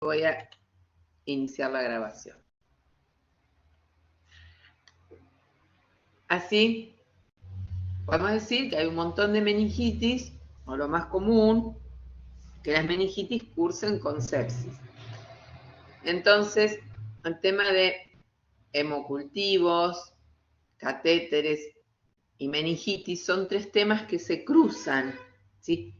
voy a iniciar la grabación. Así, podemos decir que hay un montón de meningitis, o lo más común, que las meningitis cursen con sepsis. Entonces, el tema de hemocultivos, catéteres y meningitis son tres temas que se cruzan, ¿sí?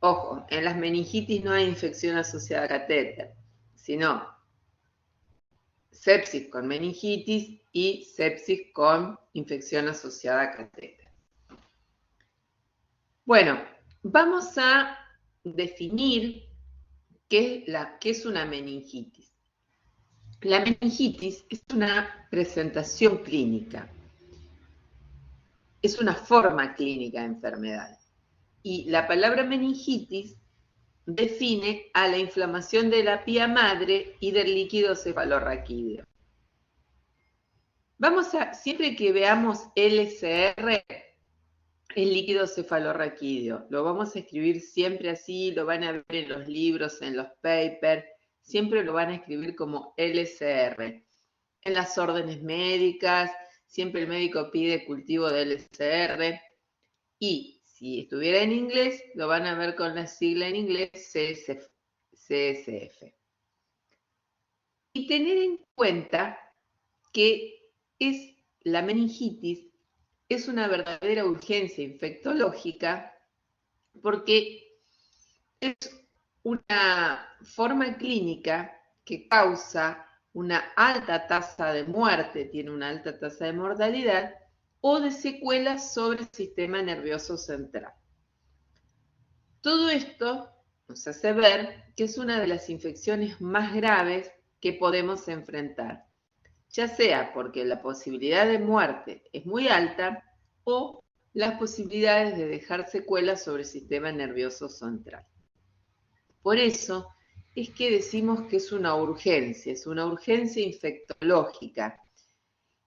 Ojo, en las meningitis no hay infección asociada a catéter, sino sepsis con meningitis y sepsis con infección asociada a catéter. Bueno, vamos a definir qué es una meningitis. La meningitis es una presentación clínica, es una forma clínica de enfermedad. Y la palabra meningitis define a la inflamación de la pía madre y del líquido cefalorraquídeo. Siempre que veamos LCR, el líquido cefalorraquídeo, lo vamos a escribir siempre así, lo van a ver en los libros, en los papers, siempre lo van a escribir como LCR. En las órdenes médicas, siempre el médico pide cultivo de LCR. Y si estuviera en inglés, lo van a ver con la sigla en inglés CSF. Y tener en cuenta que la meningitis es una verdadera urgencia infectológica porque es una forma clínica que causa una alta tasa de muerte, tiene una alta tasa de mortalidad o de secuelas sobre el sistema nervioso central. Todo esto nos hace ver que es una de las infecciones más graves que podemos enfrentar, ya sea porque la posibilidad de muerte es muy alta o las posibilidades de dejar secuelas sobre el sistema nervioso central. Por eso es que decimos que es una urgencia infectológica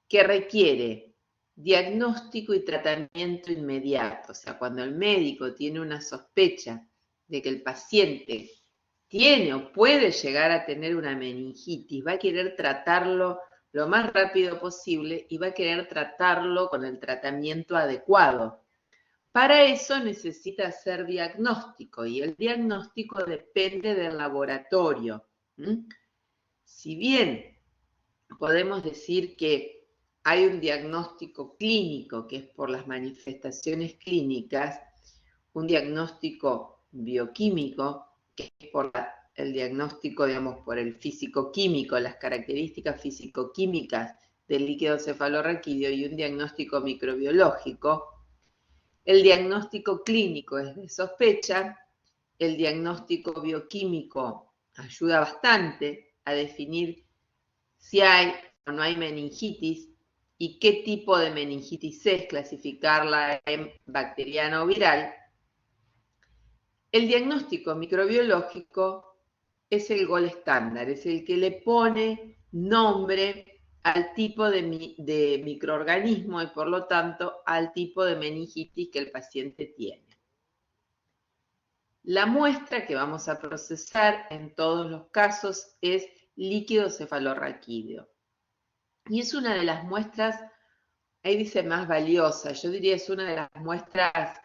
que requiere diagnóstico y tratamiento inmediato. O sea, cuando el médico tiene una sospecha de que el paciente tiene o puede llegar a tener una meningitis, va a querer tratarlo lo más rápido posible y va a querer tratarlo con el tratamiento adecuado. Para eso necesita hacer diagnóstico y el diagnóstico depende del laboratorio. Si bien podemos decir que hay un diagnóstico clínico que es por las manifestaciones clínicas, un diagnóstico bioquímico que es por el diagnóstico, digamos, por el físico-químico, las características físico-químicas del líquido cefalorraquídeo y un diagnóstico microbiológico. El diagnóstico clínico es de sospecha, el diagnóstico bioquímico ayuda bastante a definir si hay o no hay meningitis y qué tipo de meningitis es, clasificarla en bacteriana o viral. El diagnóstico microbiológico es el gold estándar, es el que le pone nombre al tipo de microorganismo y por lo tanto al tipo de meningitis que el paciente tiene. La muestra que vamos a procesar en todos los casos es líquido cefalorraquídeo. Y es una de las muestras, ahí dice más valiosa, yo diría es una de las muestras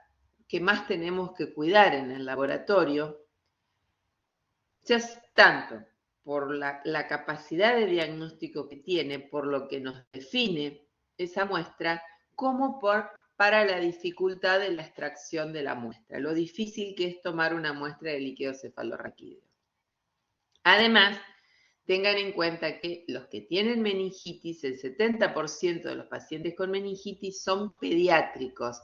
que más tenemos que cuidar en el laboratorio, ya tanto por la capacidad de diagnóstico que tiene, por lo que nos define esa muestra, como para la dificultad de la extracción de la muestra, lo difícil que es tomar una muestra de líquido cefalorraquídeo. Además, tengan en cuenta que los que tienen meningitis, el 70% de los pacientes con meningitis son pediátricos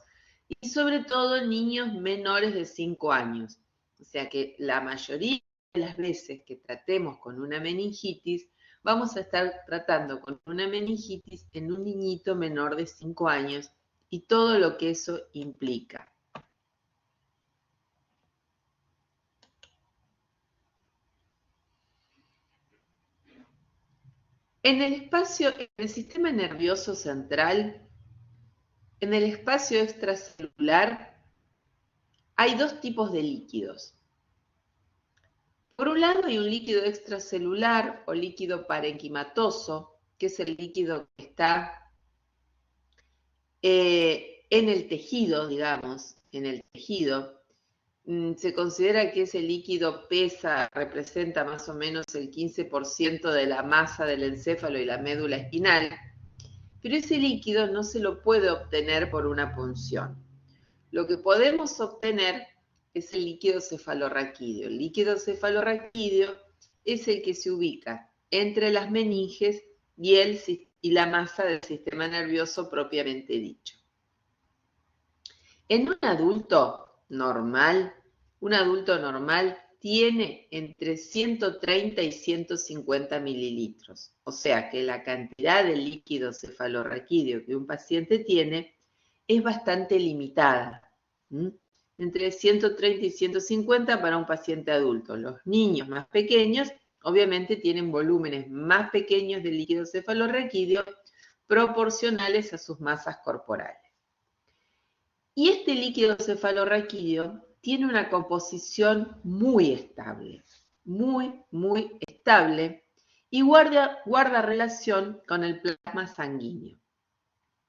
y sobre todo niños menores de 5 años. O sea que la mayoría de las veces que tratemos con una meningitis, vamos a estar tratando con una meningitis en un niñito menor de 5 años y todo lo que eso implica. En el sistema nervioso central, en el espacio extracelular, hay dos tipos de líquidos. Por un lado hay un líquido extracelular o líquido parenquimatoso, que es el líquido que está en el tejido, digamos, en el tejido. Se considera que ese líquido representa más o menos el 15% de la masa del encéfalo y la médula espinal, pero ese líquido no se lo puede obtener por una punción. Lo que podemos obtener es el líquido cefalorraquídeo. El líquido cefalorraquídeo es el que se ubica entre las meninges y la masa del sistema nervioso propiamente dicho. En un adulto normal tiene entre 130 y 150 mililitros. O sea que la cantidad de líquido cefalorraquídeo que un paciente tiene es bastante limitada. Entre 130 y 150 para un paciente adulto. Los niños más pequeños obviamente tienen volúmenes más pequeños de líquido cefalorraquídeo proporcionales a sus masas corporales. Y este líquido cefalorraquídeo tiene una composición muy estable, muy estable, y guarda relación con el plasma sanguíneo.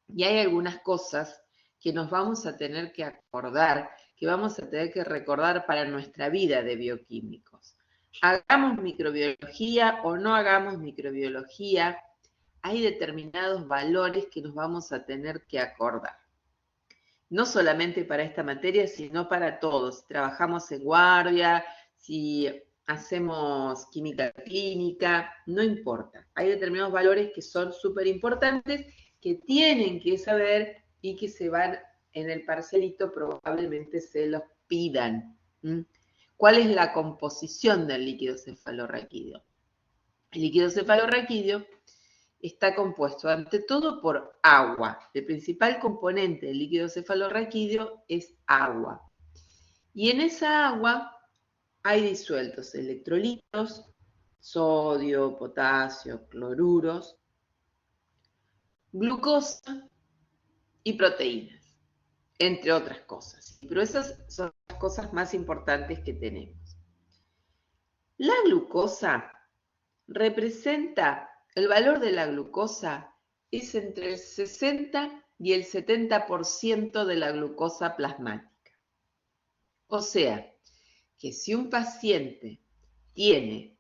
Y hay algunas cosas que nos vamos a tener que acordar, que vamos a tener que recordar para nuestra vida de bioquímicos. Hagamos microbiología o no hagamos microbiología, hay determinados valores que nos vamos a tener que acordar. No solamente para esta materia, sino para todos. Si trabajamos en guardia, si hacemos química clínica, no importa. Hay determinados valores que son súper importantes, que tienen que saber y que se van en el parcelito, probablemente se los pidan. ¿Cuál es la composición del líquido cefalorraquídeo? El líquido cefalorraquídeo está compuesto ante todo por agua. El principal componente del líquido cefalorraquídeo es agua. Y en esa agua hay disueltos electrolitos, sodio, potasio, cloruros, glucosa y proteínas, entre otras cosas. Pero esas son las cosas más importantes que tenemos. La glucosa representa, el valor de la glucosa es entre el 60 y el 70% de la glucosa plasmática. O sea, que si un paciente tiene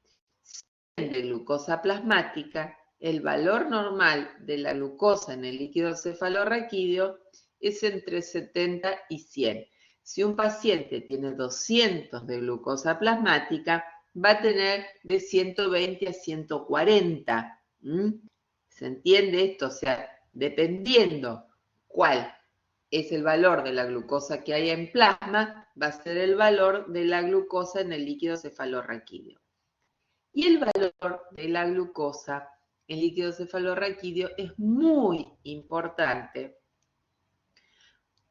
100 de glucosa plasmática, el valor normal de la glucosa en el líquido cefalorraquídeo es entre 70 y 100. Si un paciente tiene 200 de glucosa plasmática, va a tener de 120 a 140. ¿Se entiende esto? O sea, dependiendo cuál es el valor de la glucosa que hay en plasma, va a ser el valor de la glucosa en el líquido cefalorraquídeo. Y el valor de la glucosa en líquido cefalorraquídeo es muy importante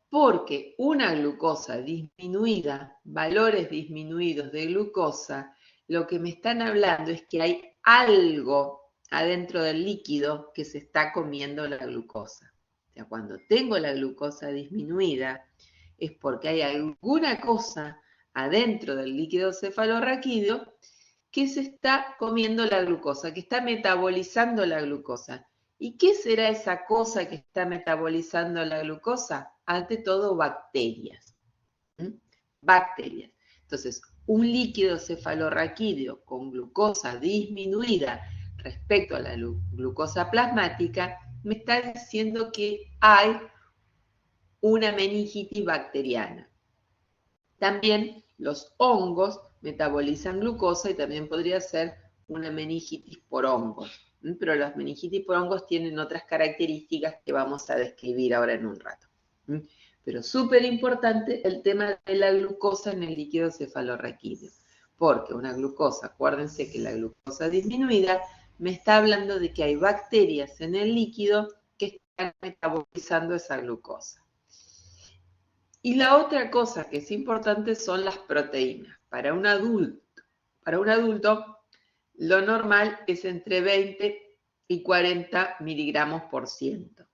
porque una glucosa disminuida, valores disminuidos de glucosa, lo que me están hablando es que hay algo adentro del líquido que se está comiendo la glucosa. O sea, cuando tengo la glucosa disminuida, es porque hay alguna cosa adentro del líquido cefalorraquídeo que se está comiendo la glucosa, que está metabolizando la glucosa. ¿Y qué será esa cosa que está metabolizando la glucosa? Ante todo, bacterias. Bacterias. Entonces, un líquido cefalorraquídeo con glucosa disminuida respecto a la glucosa plasmática me está diciendo que hay una meningitis bacteriana. También los hongos metabolizan glucosa y también podría ser una meningitis por hongos. Pero las meningitis por hongos tienen otras características que vamos a describir ahora en un rato. Pero súper importante el tema de la glucosa en el líquido cefalorraquídeo, porque una glucosa, acuérdense que la glucosa disminuida me está hablando de que hay bacterias en el líquido que están metabolizando esa glucosa. Y la otra cosa que es importante son las proteínas. Para un adulto, lo normal es entre 20 y 40 miligramos por ciento.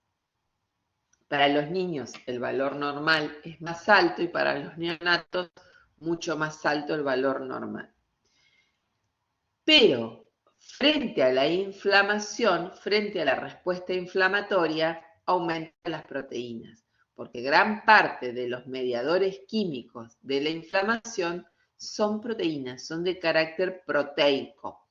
Para los niños el valor normal es más alto y para los neonatos mucho más alto el valor normal. Pero frente a la inflamación, frente a la respuesta inflamatoria, aumentan las proteínas, porque gran parte de los mediadores químicos de la inflamación son proteínas, son de carácter proteico.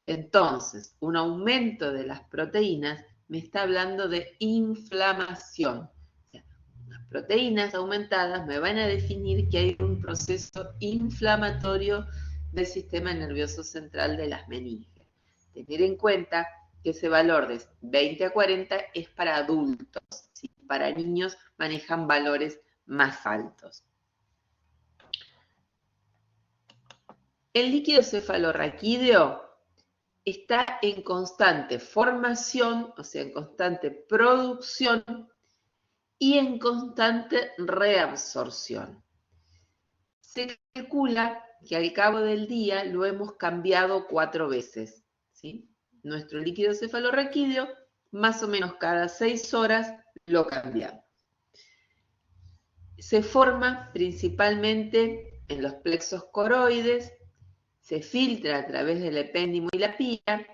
Entonces, un aumento de las proteínas me está hablando de inflamación. O sea, las proteínas aumentadas me van a definir que hay un proceso inflamatorio del sistema nervioso central de las meninges. Tener en cuenta que ese valor de 20 a 40 es para adultos, ¿sí? Para niños manejan valores más altos. El líquido cefalorraquídeo está en constante formación, o sea, en constante producción y en constante reabsorción. Se calcula que al cabo del día lo hemos cambiado 4 veces, ¿sí? Nuestro líquido cefalorraquídeo, más o menos cada 6 horas lo cambiamos. Se forma principalmente en los plexos coroides, se filtra a través del epéndimo y la pila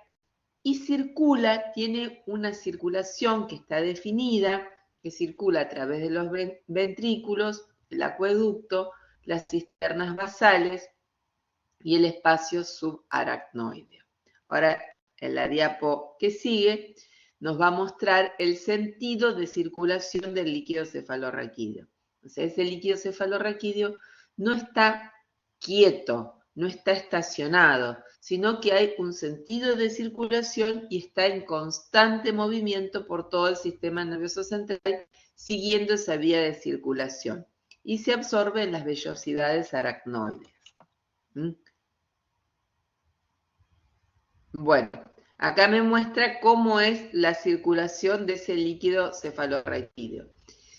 y circula, tiene una circulación que está definida, que circula a través de los ventrículos, el acueducto, las cisternas basales y el espacio subaracnoideo. Ahora, en la diapo que sigue, nos va a mostrar el sentido de circulación del líquido cefalorraquídeo. O sea, ese líquido cefalorraquídeo no está quieto, no está estacionado, sino que hay un sentido de circulación y está en constante movimiento por todo el sistema nervioso central, siguiendo esa vía de circulación, y se absorbe en las vellosidades aracnoides. Bueno, acá me muestra cómo es la circulación de ese líquido cefalorraquídeo.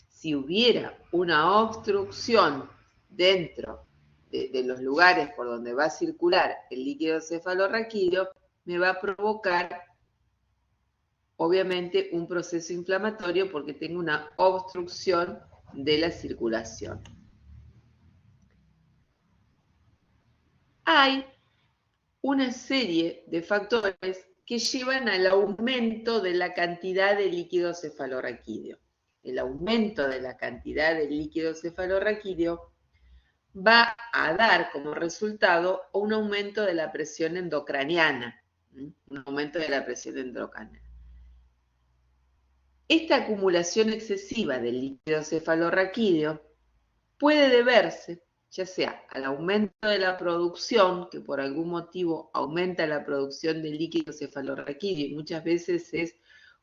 Si hubiera una obstrucción dentro de los lugares por donde va a circular el líquido cefalorraquídeo, me va a provocar, obviamente, un proceso inflamatorio porque tengo una obstrucción de la circulación. Hay una serie de factores que llevan al aumento de la cantidad de líquido cefalorraquídeo. El aumento de la cantidad de líquido cefalorraquídeo va a dar como resultado un aumento de la presión endocraniana. Un aumento de la presión endocraniana. Esta acumulación excesiva del líquido cefalorraquídeo puede deberse ya sea al aumento de la producción, que por algún motivo aumenta la producción de líquido cefalorraquídeo y muchas veces es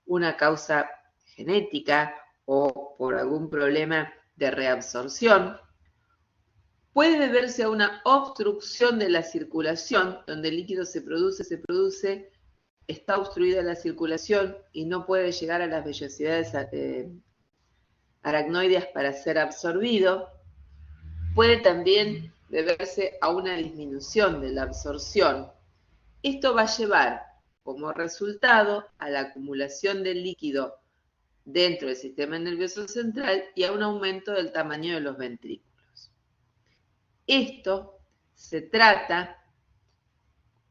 una causa genética o por algún problema de reabsorción. Puede deberse a una obstrucción de la circulación, donde el líquido se produce, está obstruida la circulación y no puede llegar a las vellosidades aracnoideas para ser absorbido. Puede también deberse a una disminución de la absorción. Esto va a llevar como resultado a la acumulación del líquido dentro del sistema nervioso central y a un aumento del tamaño de los ventrículos. Esto se trata,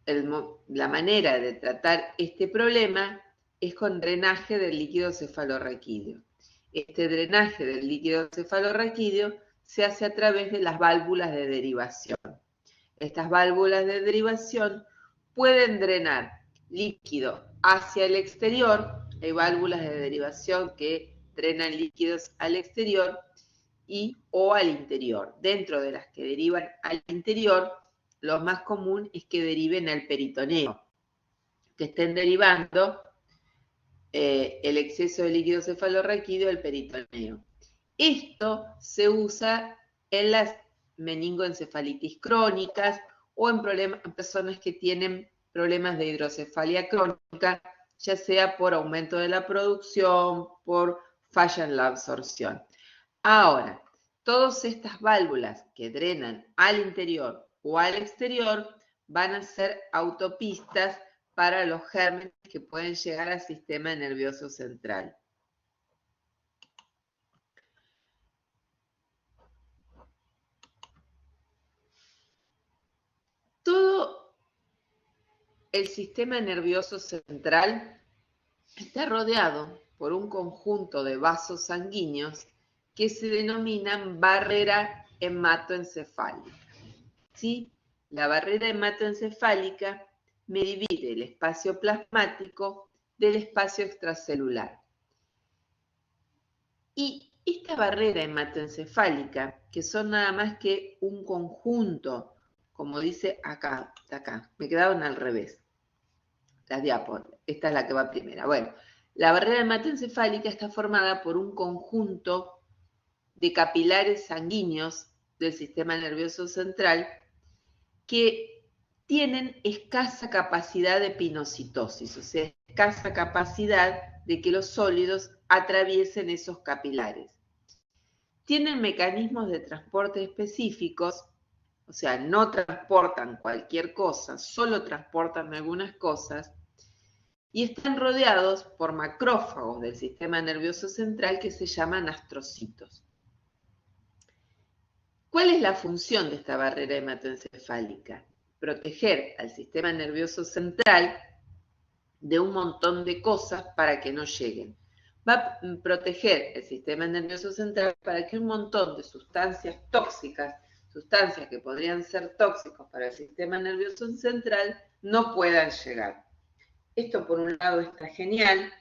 la manera de tratar este problema es con drenaje del líquido cefalorraquídeo. Este drenaje del líquido cefalorraquídeo se hace a través de las válvulas de derivación. Estas válvulas de derivación pueden drenar líquido hacia el exterior. Hay válvulas de derivación que drenan líquidos al exterior o al interior. Dentro de las que derivan al interior, lo más común es que deriven al peritoneo, que estén derivando el exceso de líquido cefalorraquídeo al peritoneo. Esto se usa en las meningoencefalitis crónicas o en personas que tienen problemas de hidrocefalia crónica, ya sea por aumento de la producción, por falla en la absorción. Ahora, todas estas válvulas que drenan al interior o al exterior van a ser autopistas para los gérmenes que pueden llegar al sistema nervioso central. el sistema nervioso central está rodeado por un conjunto de vasos sanguíneos que se denominan barrera hematoencefálica. ¿Sí? La barrera hematoencefálica me divide el espacio plasmático del espacio extracelular. Y esta barrera hematoencefálica, que son nada más que un conjunto, como dice acá, me quedaron al revés, las diapos, esta es la que va primera. Bueno, la barrera hematoencefálica está formada por un conjunto de capilares sanguíneos del sistema nervioso central que tienen escasa capacidad de pinocitosis, o sea, escasa capacidad de que los sólidos atraviesen esos capilares. Tienen mecanismos de transporte específicos, o sea, no transportan cualquier cosa, solo transportan algunas cosas, y están rodeados por macrófagos del sistema nervioso central que se llaman astrocitos. ¿Cuál es la función de esta barrera hematoencefálica? Proteger al sistema nervioso central de un montón de cosas para que no lleguen. Va a proteger el sistema nervioso central para que un montón de sustancias tóxicas, sustancias que podrían ser tóxicos para el sistema nervioso central, no puedan llegar. Esto por un lado está genial,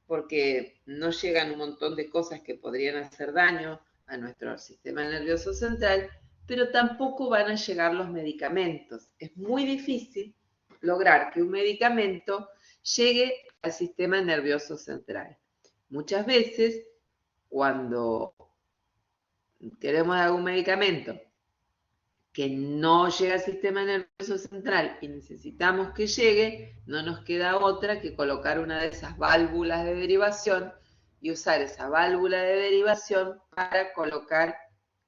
porque no llegan un montón de cosas que podrían hacer daño a nuestro sistema nervioso central, pero tampoco van a llegar los medicamentos. Es muy difícil lograr que un medicamento llegue al sistema nervioso central. Muchas veces, cuando queremos algún medicamento que no llega al sistema nervioso central y necesitamos que llegue, no nos queda otra que colocar una de esas válvulas de derivación y usar esa válvula de derivación para colocar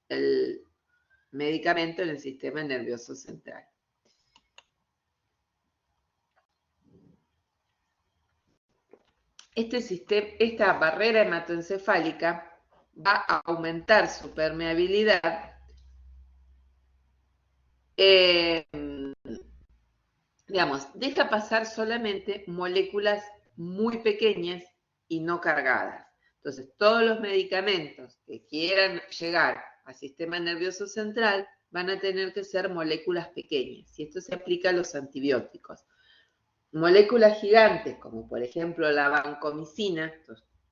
el medicamento en el sistema nervioso central. Esta barrera hematoencefálica va a aumentar su permeabilidad digamos, deja pasar solamente moléculas muy pequeñas y no cargadas. Entonces, todos los medicamentos que quieran llegar al sistema nervioso central van a tener que ser moléculas pequeñas, y esto se aplica a los antibióticos. Moléculas gigantes, como por ejemplo la vancomicina,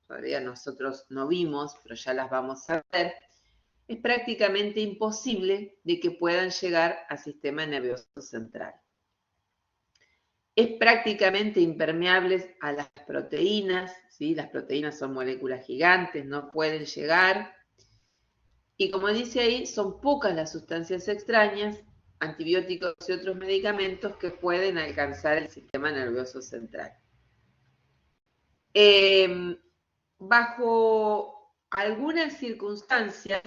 todavía nosotros no vimos, pero ya las vamos a ver, es prácticamente imposible de que puedan llegar al sistema nervioso central. Es prácticamente impermeable a las proteínas, ¿sí? Las proteínas son moléculas gigantes, no pueden llegar. Y como dice ahí, son pocas las sustancias extrañas, antibióticos y otros medicamentos que pueden alcanzar el sistema nervioso central. Bajo algunas circunstancias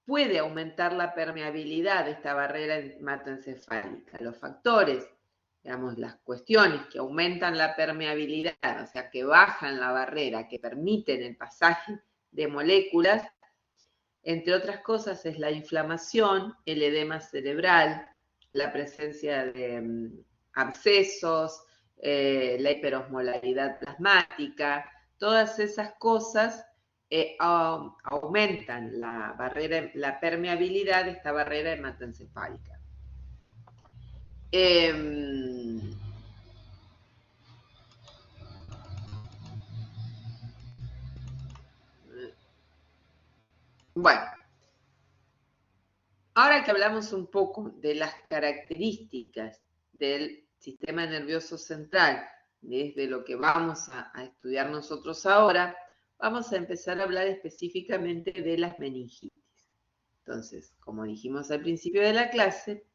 puede aumentar la permeabilidad de esta barrera hematoencefálica. Los factores, digamos, las cuestiones que aumentan la permeabilidad, o sea, que bajan la barrera, que permiten el pasaje de moléculas, entre otras cosas, es la inflamación, el edema cerebral, la presencia de abscesos, la hiperosmolaridad plasmática, todas esas cosas aumentan la permeabilidad de esta barrera hematoencefálica. Bueno, ahora que hablamos un poco de las características del sistema nervioso central, desde lo que vamos a estudiar nosotros ahora, vamos a empezar a hablar específicamente de las meningitis. Entonces, como dijimos al principio de la clase,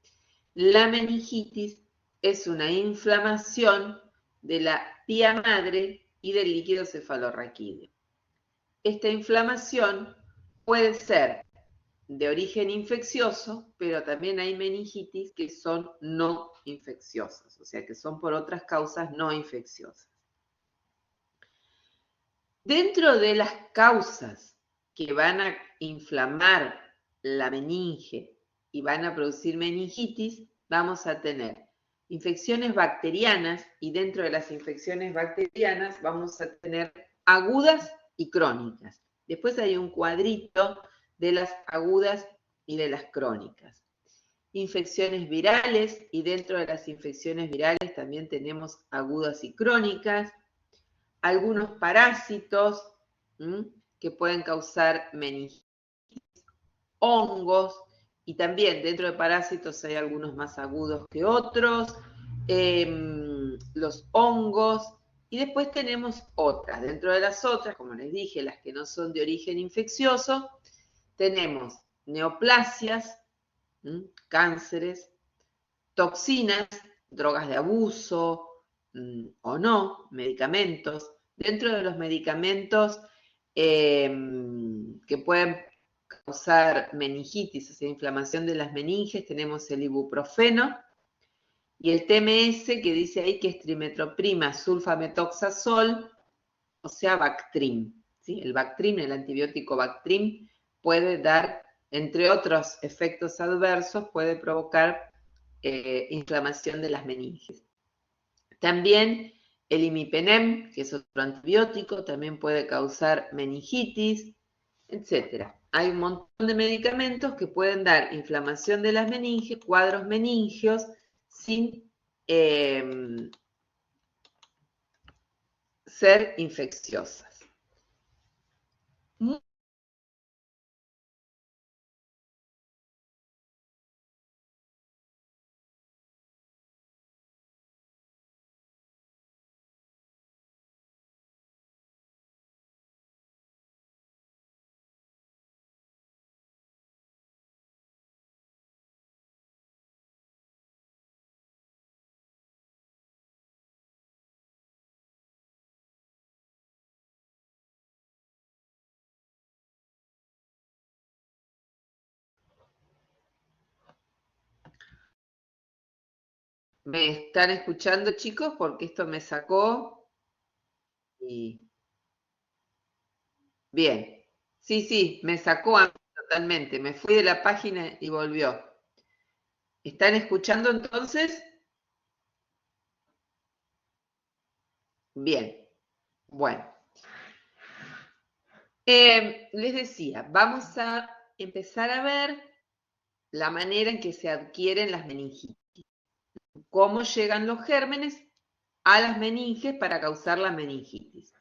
la meningitis es una inflamación de la pía madre y del líquido cefalorraquídeo. Esta inflamación puede ser de origen infeccioso, pero también hay meningitis que son no infecciosas, o sea que son por otras causas no infecciosas. Dentro de las causas que van a inflamar la meninge y van a producir meningitis, vamos a tener infecciones bacterianas, y dentro de las infecciones bacterianas vamos a tener agudas y crónicas. Después hay un cuadrito de las agudas y de las crónicas. Infecciones virales, y dentro de las infecciones virales también tenemos agudas y crónicas. Algunos parásitos que pueden causar meningitis, hongos, y también dentro de parásitos hay algunos más agudos que otros, los hongos, y después tenemos otras. Dentro de las otras, como les dije, las que no son de origen infeccioso, tenemos neoplasias, cánceres, toxinas, drogas de abuso o no, medicamentos. Dentro de los medicamentos que pueden causar meningitis, o sea, inflamación de las meninges, tenemos el ibuprofeno y el TMS, que dice ahí que es trimetroprima sulfametoxazol, o sea, Bactrim. ¿Sí? El Bactrim, el antibiótico Bactrim, puede dar, entre otros efectos adversos, puede provocar inflamación de las meninges. También el imipenem, que es otro antibiótico, también puede causar meningitis, etc. Hay un montón de medicamentos que pueden dar inflamación de las meninges, cuadros meningios, sin ser infecciosas. ¿Me están escuchando, chicos? Porque esto me sacó y... Bien. Sí, sí, me sacó a mí totalmente. Me fui de la página y volvió. ¿Están escuchando entonces? Bien. Bueno. Les decía, vamos a empezar a ver la manera en que se adquieren las meningitis. Cómo llegan los gérmenes a las meninges para causar la meningitis.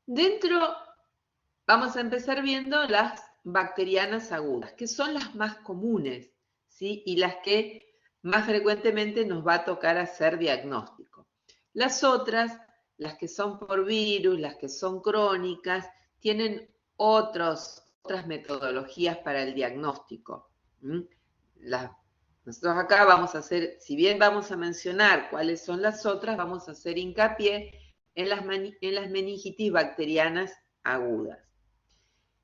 Dentro, vamos a empezar viendo las bacterianas agudas, que son las más comunes, ¿sí? Y las que más frecuentemente nos va a tocar hacer diagnóstico. Las otras, las que son por virus, las que son crónicas, tienen otras metodologías para el diagnóstico. Nosotros acá vamos a hacer, si bien vamos a mencionar cuáles son las otras, vamos a hacer hincapié en las meningitis bacterianas agudas.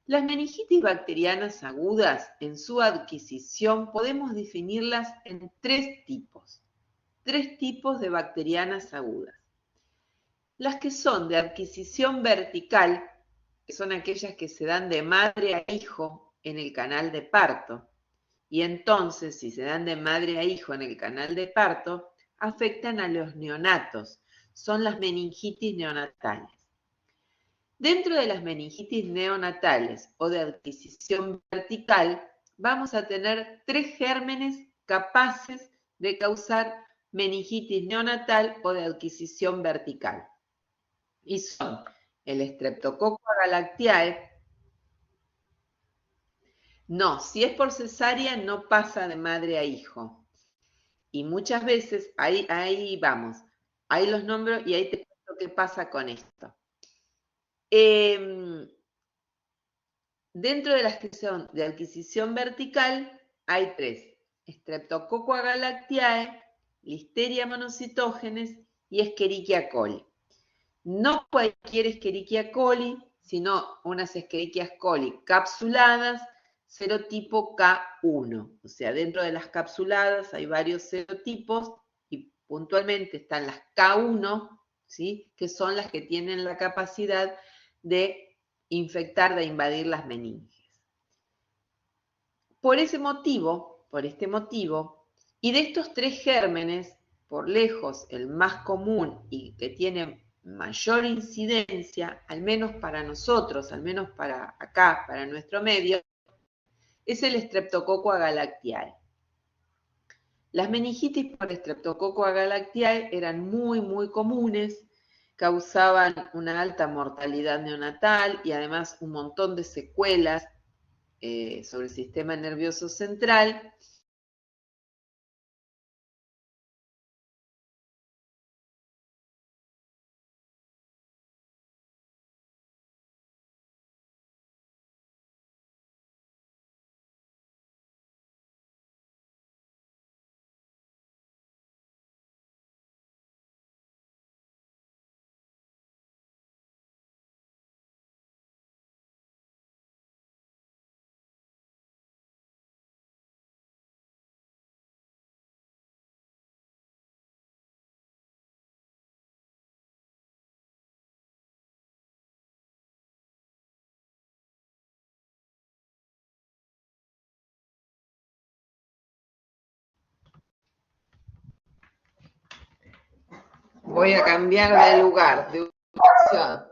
Las meningitis bacterianas agudas, en su adquisición, podemos definirlas en tres tipos de bacterianas agudas. Las que son de adquisición vertical, que son aquellas que se dan de madre a hijo en el canal de parto, y entonces, si se dan de madre a hijo en el canal de parto, afectan a los neonatos, son las meningitis neonatales. Dentro de las meningitis neonatales o de adquisición vertical, vamos a tener tres gérmenes capaces de causar meningitis neonatal o de adquisición vertical. Y son el Streptococcus agalactiae. No, si es por cesárea no pasa de madre a hijo. Y muchas veces, ahí vamos, ahí los nombro y ahí te cuento qué pasa con esto. Dentro de las que son de adquisición vertical, hay tres: Streptococcus agalactiae, Listeria monocytogenes y Escherichia coli. No cualquier Escherichia coli, sino unas Escherichia coli capsuladas, serotipo K1. O sea, dentro de las capsuladas hay varios serotipos y puntualmente están las K1, ¿sí? Que son las que tienen la capacidad de infectar, de invadir las meninges. Por este motivo, Y de estos 3 gérmenes, por lejos el más común y que tiene mayor incidencia, al menos para nosotros, al menos para acá, para nuestro medio, es el Streptococcus agalactiae. Las meningitis por Streptococcus agalactiae eran muy comunes, causaban una alta mortalidad neonatal y además un montón de secuelas sobre el sistema nervioso central. Voy a cambiar de lugar, de ubicación.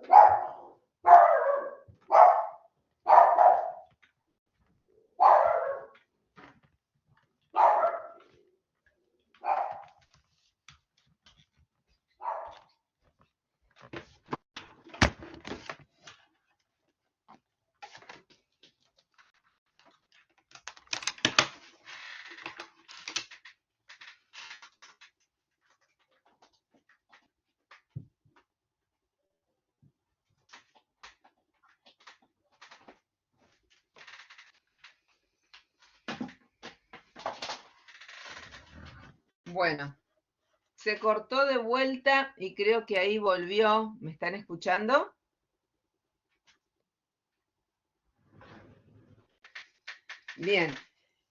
Bueno, se cortó de vuelta y creo que ahí volvió. ¿Me están escuchando? Bien,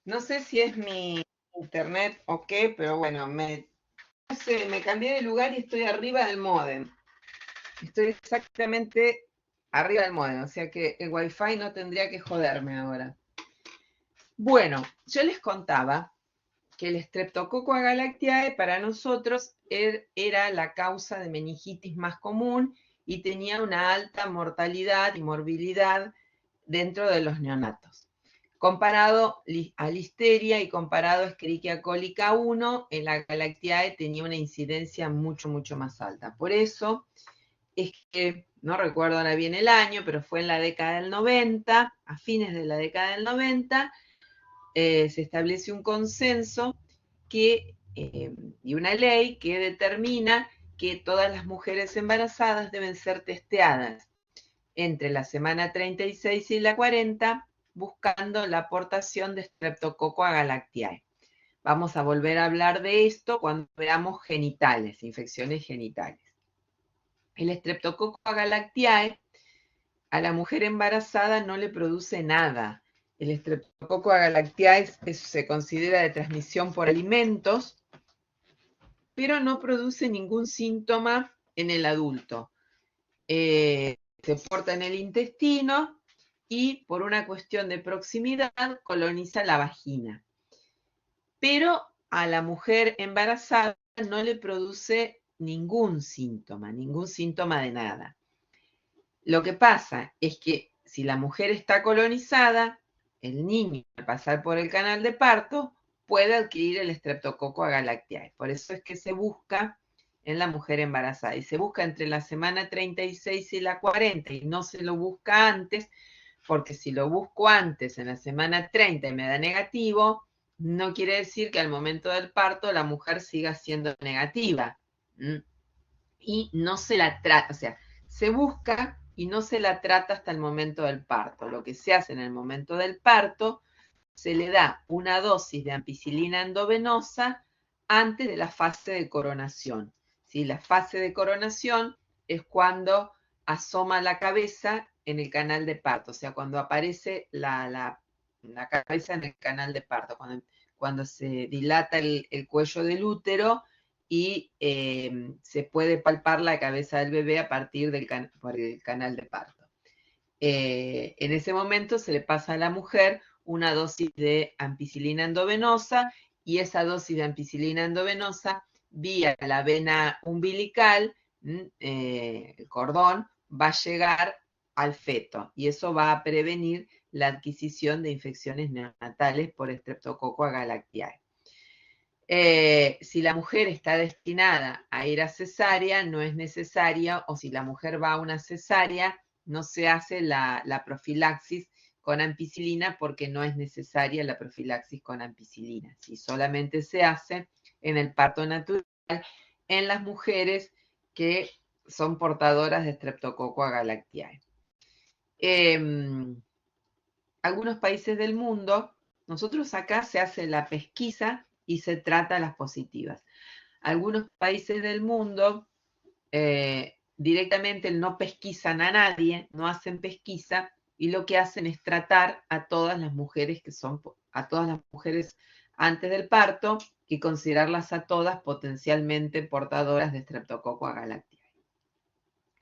no sé si es mi internet o qué, pero bueno, me cambié de lugar y estoy arriba del módem. Estoy exactamente arriba del módem, o sea que el wifi no tendría que joderme ahora. Bueno, yo les contaba que el Streptococcus agalactiae para nosotros era la causa de meningitis más común y tenía una alta mortalidad y morbilidad dentro de los neonatos. Comparado a Listeria y comparado a Escherichia coli K1, en la Galactiae tenía una incidencia mucho más alta. Por eso es que, no recuerdo ahora bien el año, pero fue en la década del 90, a fines de la década del 90, se establece un consenso y una ley que determina que todas las mujeres embarazadas deben ser testeadas entre la semana 36 y la 40, buscando la aportación de Streptococcus agalactiae. Vamos a volver a hablar de esto cuando veamos genitales, infecciones genitales. El Streptococcus agalactiae a la mujer embarazada no le produce nada. El Streptococcus agalactiae se considera de transmisión por alimentos, pero no produce ningún síntoma en el adulto. Se porta en el intestino y por una cuestión de proximidad coloniza la vagina. Pero a la mujer embarazada no le produce ningún síntoma de nada. Lo que pasa es que si la mujer está colonizada, el niño al pasar por el canal de parto puede adquirir el Streptococcus agalactiae. Por eso es que se busca en la mujer embarazada y se busca entre la semana 36 y la 40 y no se lo busca antes, porque si lo busco antes en la semana 30 y me da negativo, no quiere decir que al momento del parto la mujer siga siendo negativa. Y no se la trata, o sea, se busca y no se la trata hasta el momento del parto. Lo que se hace en el momento del parto, se le da una dosis de ampicilina endovenosa antes de la fase de coronación. ¿Sí? La fase de coronación es cuando asoma la cabeza en el canal de parto, o sea, cuando aparece la cabeza en el canal de parto, cuando se dilata el cuello del útero y se puede palpar la cabeza del bebé a partir por el canal de parto. En ese momento se le pasa a la mujer una dosis de ampicilina endovenosa y esa dosis de ampicilina endovenosa vía la vena umbilical, el cordón, va a llegar al feto y eso va a prevenir la adquisición de infecciones neonatales por Streptococcus agalactiae. Si la mujer está destinada a ir a cesárea, no es necesaria, o si la mujer va a una cesárea, no se hace la profilaxis con ampicilina porque no es necesaria la profilaxis con ampicilina. Si solamente se hace en el parto natural en las mujeres que son portadoras de Streptococcus agalactiae. Algunos países del mundo, nosotros acá se hace la pesquisa y se trata las positivas. Algunos países del mundo directamente no pesquisan a nadie, no hacen pesquisa y lo que hacen es tratar a todas las mujeres a todas las mujeres antes del parto y considerarlas a todas potencialmente portadoras de Streptococcus agalactiae.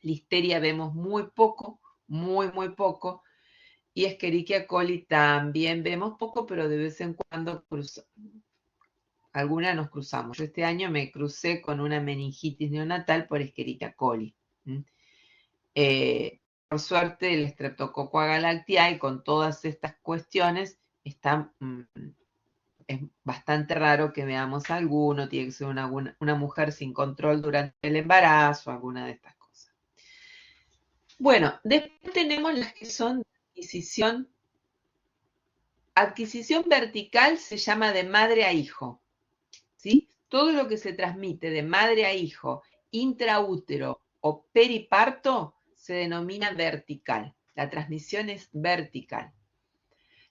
Listeria vemos muy poco, muy poco, y Escherichia coli también vemos poco, pero de vez en cuando alguna nos cruzamos. Yo este año me crucé con una meningitis neonatal por Escherichia coli. Por suerte, el Streptococcus agalactiae, con todas estas cuestiones, es bastante raro que veamos alguno, tiene que ser una mujer sin control durante el embarazo, alguna de estas cosas. Bueno, después tenemos las que son de adquisición vertical, se llama de madre a hijo, ¿sí? Todo lo que se transmite de madre a hijo, intraútero o periparto, se denomina vertical. La transmisión es vertical.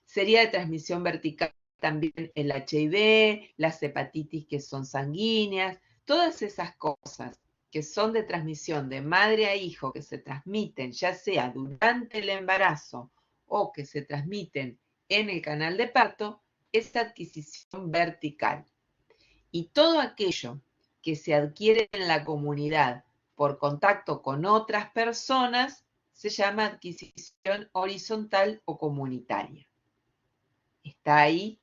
Sería de transmisión vertical también el HIV, las hepatitis que son sanguíneas, todas esas cosas que son de transmisión de madre a hijo, que se transmiten ya sea durante el embarazo o que se transmiten en el canal de parto, es adquisición vertical. Y todo aquello que se adquiere en la comunidad por contacto con otras personas se llama adquisición horizontal o comunitaria. ¿Está ahí?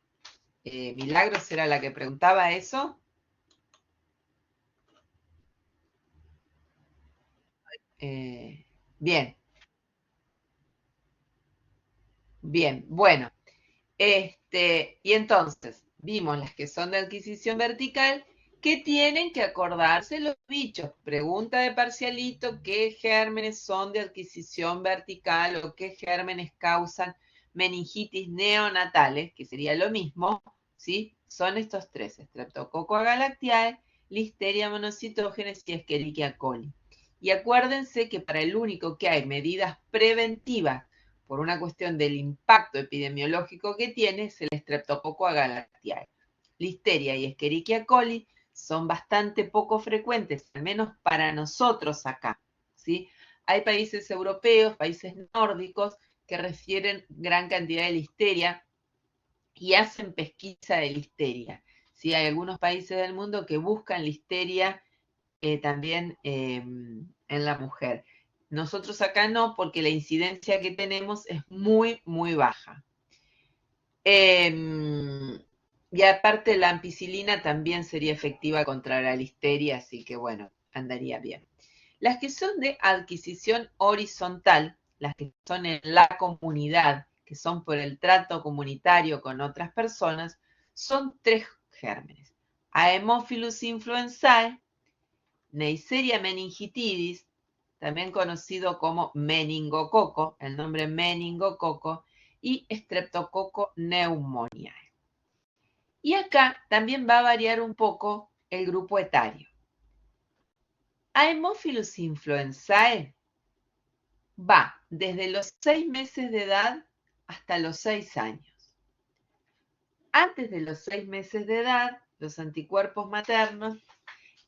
Milagros era la que preguntaba eso. Bien, bien, bueno. Y entonces, vimos las que son de adquisición vertical, que tienen que acordarse los bichos. Pregunta de parcialito, ¿qué gérmenes son de adquisición vertical o qué gérmenes causan meningitis neonatales? Que sería lo mismo, ¿sí? Son estos tres, Streptococcus agalactiae, Listeria monocytogenes y Escherichia coli. Y acuérdense que para el único que hay medidas preventivas por una cuestión del impacto epidemiológico que tiene, es el Streptococcus agalactiae. Listeria y Escherichia coli son bastante poco frecuentes, al menos para nosotros acá, ¿sí? Hay países europeos, países nórdicos, que refieren gran cantidad de listeria y hacen pesquisa de listeria. ¿Sí? Hay algunos países del mundo que buscan listeria también en la mujer. Nosotros acá no, porque la incidencia que tenemos es muy baja. Y aparte la ampicilina también sería efectiva contra la listeria, así que bueno, andaría bien. Las que son de adquisición horizontal, las que son en la comunidad, que son por el trato comunitario con otras personas, son tres gérmenes. Haemophilus influenzae, Neisseria meningitidis, también conocido como meningococo, el nombre meningococo, y Streptococcus pneumoniae. Y acá también va a variar un poco el grupo etario. Haemophilus influenzae va desde los 6 meses de edad hasta los 6 años. Antes de los 6 meses de edad, los anticuerpos maternos,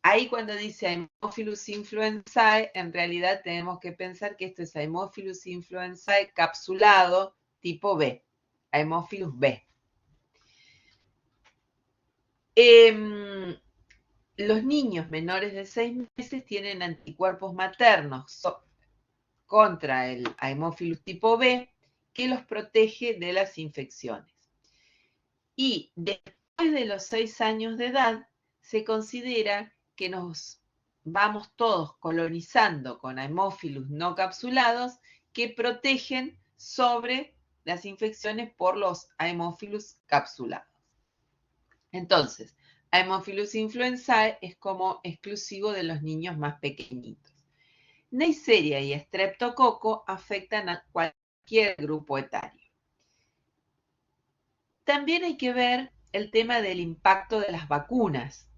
ahí cuando dice Haemophilus influenzae, en realidad tenemos que pensar que esto es Haemophilus influenzae capsulado tipo B, Haemophilus B. Los niños menores de 6 meses tienen anticuerpos maternos contra el Haemophilus tipo B que los protege de las infecciones. Y después de los 6 años de edad, se considera que nos vamos todos colonizando con Haemophilus no capsulados que protegen sobre las infecciones por los Haemophilus capsulados. Entonces, Haemophilus influenzae es como exclusivo de los niños más pequeñitos. Neisseria y Streptococo afectan a cualquier grupo etario. También hay que ver el tema del impacto de las vacunas.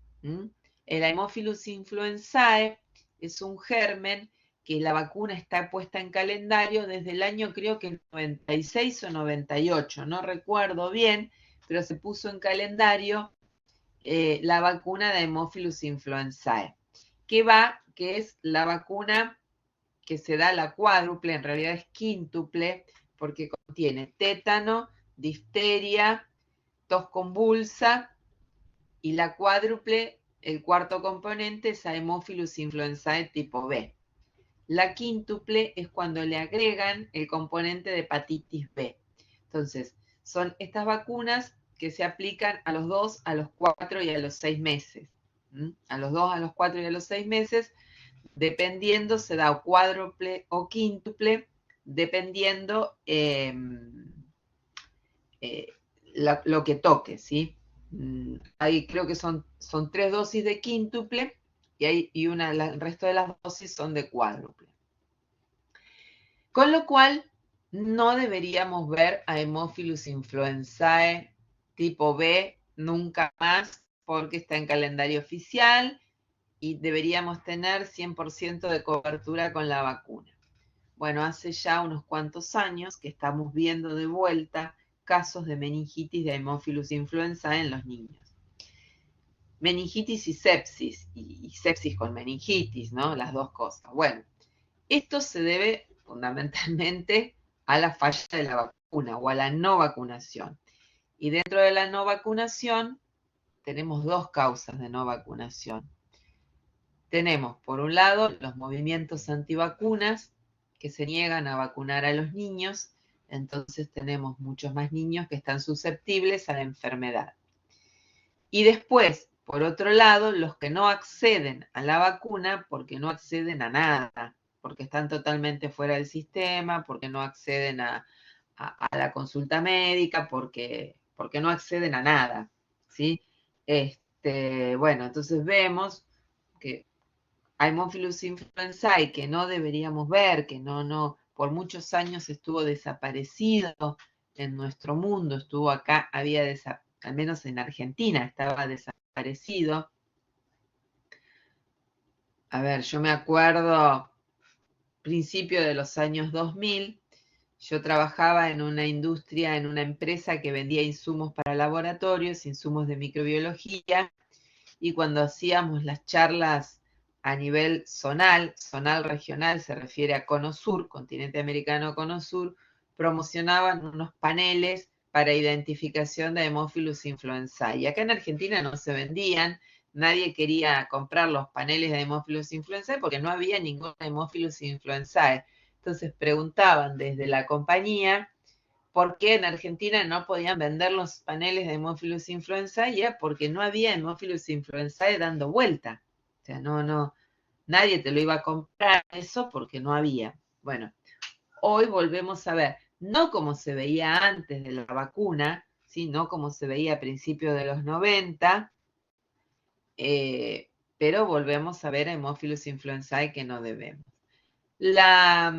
El Haemophilus influenzae es un germen que la vacuna está puesta en calendario desde el año creo que 96 o 98, no recuerdo bien, pero se puso en calendario la vacuna de Haemophilus influenzae, que es la vacuna que se da la cuádruple, en realidad es quíntuple, porque contiene tétano, difteria, tos convulsa, y la cuádruple, el cuarto componente, es Haemophilus influenzae tipo B. La quíntuple es cuando le agregan el componente de hepatitis B. Entonces, son estas vacunas que se aplican a los 2, a los 4 y a los 6 meses. A los 2, a los 4 y a los 6 meses, dependiendo, se da o cuádruple o quíntuple, dependiendo lo que toque, ¿sí? Ahí creo que son 3 dosis de quíntuple y el resto de las dosis son de cuádruple. Con lo cual, no deberíamos ver a Haemophilus influenzae tipo B nunca más porque está en calendario oficial y deberíamos tener 100% de cobertura con la vacuna. Bueno, hace ya unos cuantos años que estamos viendo de vuelta casos de meningitis de Haemophilus influenzae en los niños. Meningitis y sepsis con meningitis, ¿no? Las dos cosas. Bueno, esto se debe fundamentalmente a la falla de la vacuna o a la no vacunación. Y dentro de la no vacunación tenemos 2 causas de no vacunación. Tenemos, por un lado, los movimientos antivacunas que se niegan a vacunar a los niños, entonces tenemos muchos más niños que están susceptibles a la enfermedad. Y después, por otro lado, los que no acceden a la vacuna porque no acceden a nada, porque están totalmente fuera del sistema, porque no acceden a la consulta médica, porque no acceden a nada, ¿sí? Bueno, entonces vemos que Haemophilus influenzae que no deberíamos ver, que por muchos años estuvo desaparecido en nuestro mundo, estuvo acá, al menos en Argentina estaba desaparecido. A ver, yo me acuerdo, principio de los años 2000, yo trabajaba en una industria, en una empresa que vendía insumos para laboratorios, insumos de microbiología, y cuando hacíamos las charlas a nivel zonal regional, se refiere a Cono Sur, continente americano Cono Sur, promocionaban unos paneles para identificación de Haemophilus influenzae. Y acá en Argentina no se vendían, nadie quería comprar los paneles de Haemophilus influenzae porque no había ningún Haemophilus influenzae. Entonces preguntaban desde la compañía por qué en Argentina no podían vender los paneles de Haemophilus influenzae, y era porque no había Haemophilus influenzae dando vuelta. O sea, nadie te lo iba a comprar eso porque no había. Bueno, hoy volvemos a ver, no como se veía antes de la vacuna, ¿sí? No como se veía a principios de los 90, pero volvemos a ver Haemophilus influenzae que no debemos. La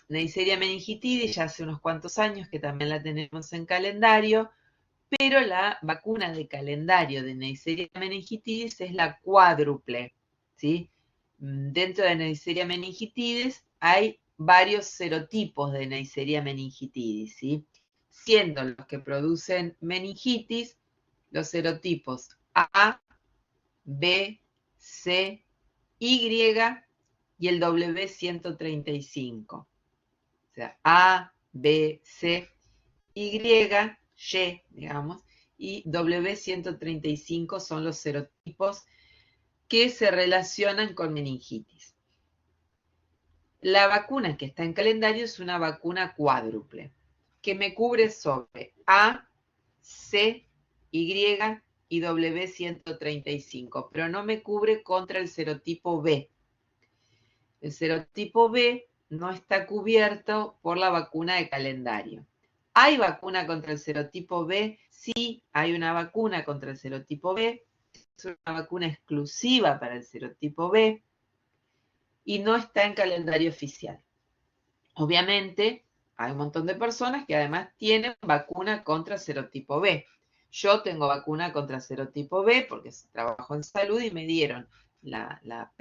Neisseria meningitidis ya hace unos cuantos años que también la tenemos en calendario, pero la vacuna de calendario de Neisseria meningitidis es la cuádruple, ¿sí? Dentro de Neisseria meningitidis hay varios serotipos de Neisseria meningitidis, ¿sí? Siendo los que producen meningitis los serotipos A, B, C, Y y el W135. O sea, A, B, C, Y, digamos, y W135 son los serotipos que se relacionan con meningitis. La vacuna que está en calendario es una vacuna cuádruple, que me cubre sobre A, C, Y y W135, pero no me cubre contra el serotipo B. El serotipo B no está cubierto por la vacuna de calendario. ¿Hay vacuna contra el serotipo B? Sí, hay una vacuna contra el serotipo B. Es una vacuna exclusiva para el serotipo B y no está en calendario oficial. Obviamente, hay un montón de personas que además tienen vacuna contra serotipo B. Yo tengo vacuna contra serotipo B porque trabajo en salud y me dieron la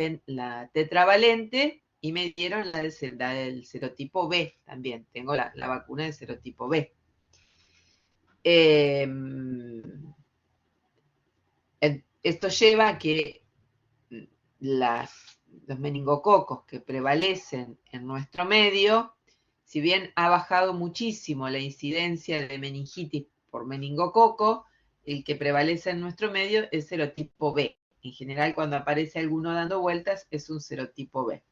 tetravalente y me dieron la del serotipo B también. Tengo la vacuna del serotipo B. Esto lleva a que los meningococos que prevalecen en nuestro medio, si bien ha bajado muchísimo la incidencia de meningitis por meningococo, el que prevalece en nuestro medio es serotipo B. En general, cuando aparece alguno dando vueltas, es un serotipo B.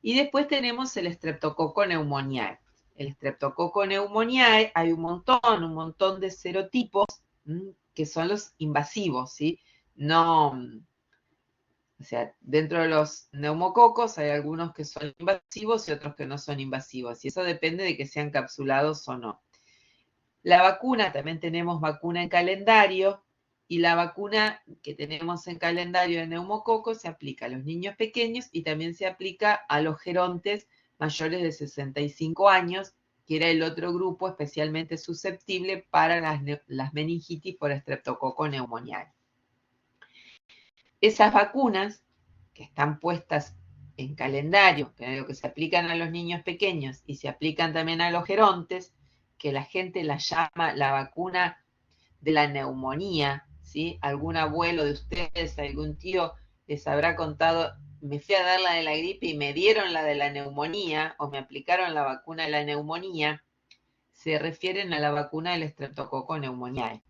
Y después tenemos el Streptococcus pneumoniae. El Streptococcus pneumoniae, hay un montón de serotipos que son los invasivos, ¿sí? No, o sea, dentro de los neumococos hay algunos que son invasivos y otros que no son invasivos, y eso depende de que sean capsulados o no. La vacuna, también tenemos vacuna en calendario, y la vacuna que tenemos en calendario de neumococos se aplica a los niños pequeños y también se aplica a los gerontes mayores de 65 años, que era el otro grupo especialmente susceptible para las meningitis por Streptococcus pneumoniae. Esas vacunas que están puestas en calendario, que es lo que se aplican a los niños pequeños y se aplican también a los gerontes, que la gente la llama la vacuna de la neumonía, ¿sí? Algún abuelo de ustedes, algún tío les habrá contado, me fui a dar la de la gripe y me dieron la de la neumonía, o me aplicaron la vacuna de la neumonía, se refieren a la vacuna del Streptococcus pneumoniae.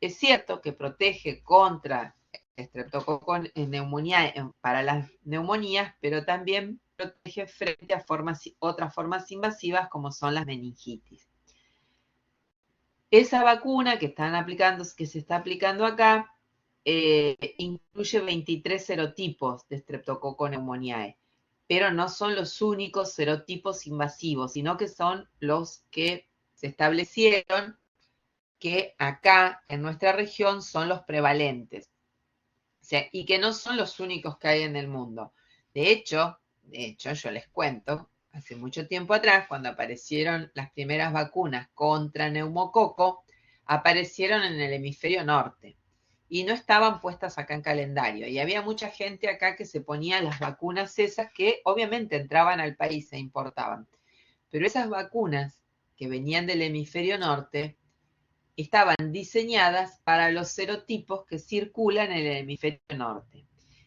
Es cierto que protege contra Streptococcus pneumoniae para las neumonías, pero también protege frente a otras formas invasivas como son las meningitis. Esa vacuna que se está aplicando acá, incluye 23 serotipos de Streptococcus pneumoniae, pero no son los únicos serotipos invasivos, sino que son los que se establecieron que acá en nuestra región son los prevalentes. O sea, y que no son los únicos que hay en el mundo. De hecho, yo les cuento, hace mucho tiempo atrás, cuando aparecieron las primeras vacunas contra neumococo, aparecieron en el hemisferio norte y no estaban puestas acá en calendario. Y había mucha gente acá que se ponía las vacunas esas que obviamente entraban al país e importaban. Pero esas vacunas que venían del hemisferio norte estaban diseñadas para los serotipos que circulan en el hemisferio norte,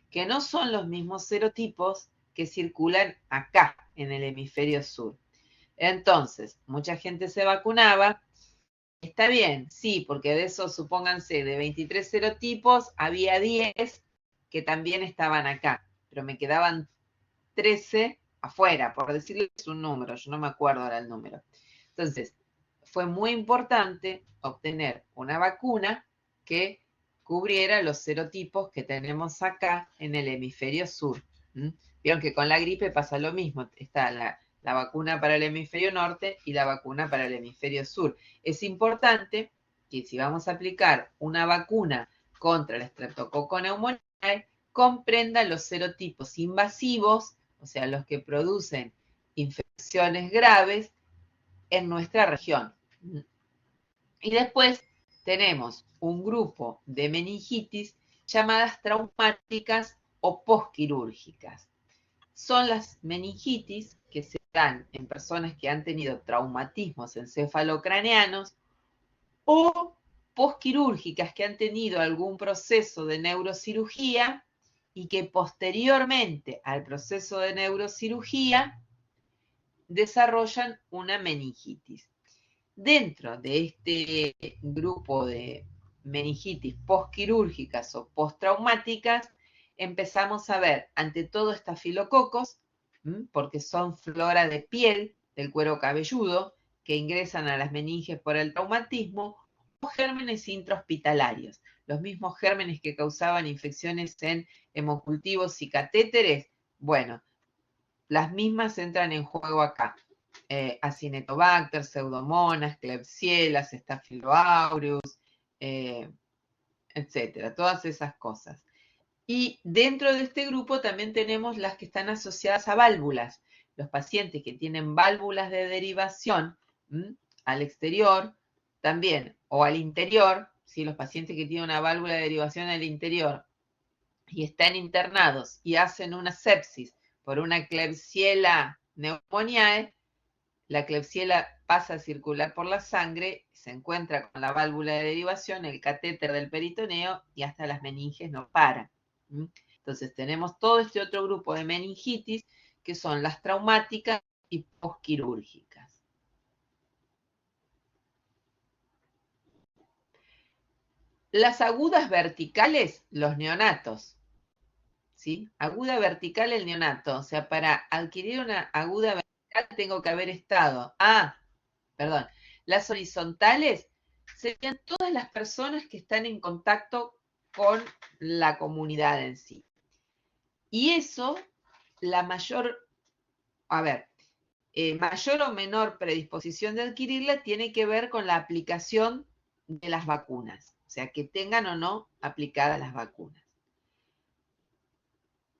que no son los mismos serotipos que circulan acá en el hemisferio sur. Entonces, mucha gente se vacunaba. Está bien, sí, porque de esos, supónganse, de 23 serotipos, había 10 que también estaban acá, pero me quedaban 13 afuera, por decirles un número, yo no me acuerdo ahora el número. Entonces, fue muy importante obtener una vacuna que cubriera los serotipos que tenemos acá en el hemisferio sur. Vieron que con la gripe pasa lo mismo, está la vacuna para el hemisferio norte y la vacuna para el hemisferio sur. Es importante que si vamos a aplicar una vacuna contra el Streptococcus pneumoniae, comprenda los serotipos invasivos, o sea, los que producen infecciones graves en nuestra región. Y después tenemos un grupo de meningitis llamadas traumáticas o posquirúrgicas. Son las meningitis que se dan en personas que han tenido traumatismos encefalocraneanos o posquirúrgicas que han tenido algún proceso de neurocirugía y que posteriormente al proceso de neurocirugía desarrollan una meningitis. Dentro de este grupo de meningitis postquirúrgicas o postraumáticas, empezamos a ver ante todo estafilococos, porque son flora de piel del cuero cabelludo que ingresan a las meninges por el traumatismo, gérmenes intrahospitalarios, los mismos gérmenes que causaban infecciones en hemocultivos y catéteres, bueno, las mismas entran en juego acá. Acinetobacter, Pseudomonas, Klebsiella, Staphyloaureus, etcétera, todas esas cosas. Y dentro de este grupo también tenemos las que están asociadas a válvulas. Los pacientes que tienen válvulas de derivación al exterior, también, o al interior, ¿sí? Los pacientes que tienen una válvula de derivación al interior y están internados y hacen una sepsis por una Klebsiella pneumoniae, la Klebsiella pasa a circular por la sangre, se encuentra con la válvula de derivación, el catéter del peritoneo y hasta las meninges no paran. Entonces tenemos todo este otro grupo de meningitis que son las traumáticas y posquirúrgicas. Las agudas verticales, los neonatos. ¿Sí? Aguda vertical el neonato. O sea, para adquirir una aguda vertical tengo que haber estado. Perdón. Las horizontales serían todas las personas que están en contacto con la comunidad en sí. Y eso, la mayor, mayor o menor predisposición de adquirirla tiene que ver con la aplicación de las vacunas. O sea, que tengan o no aplicadas las vacunas.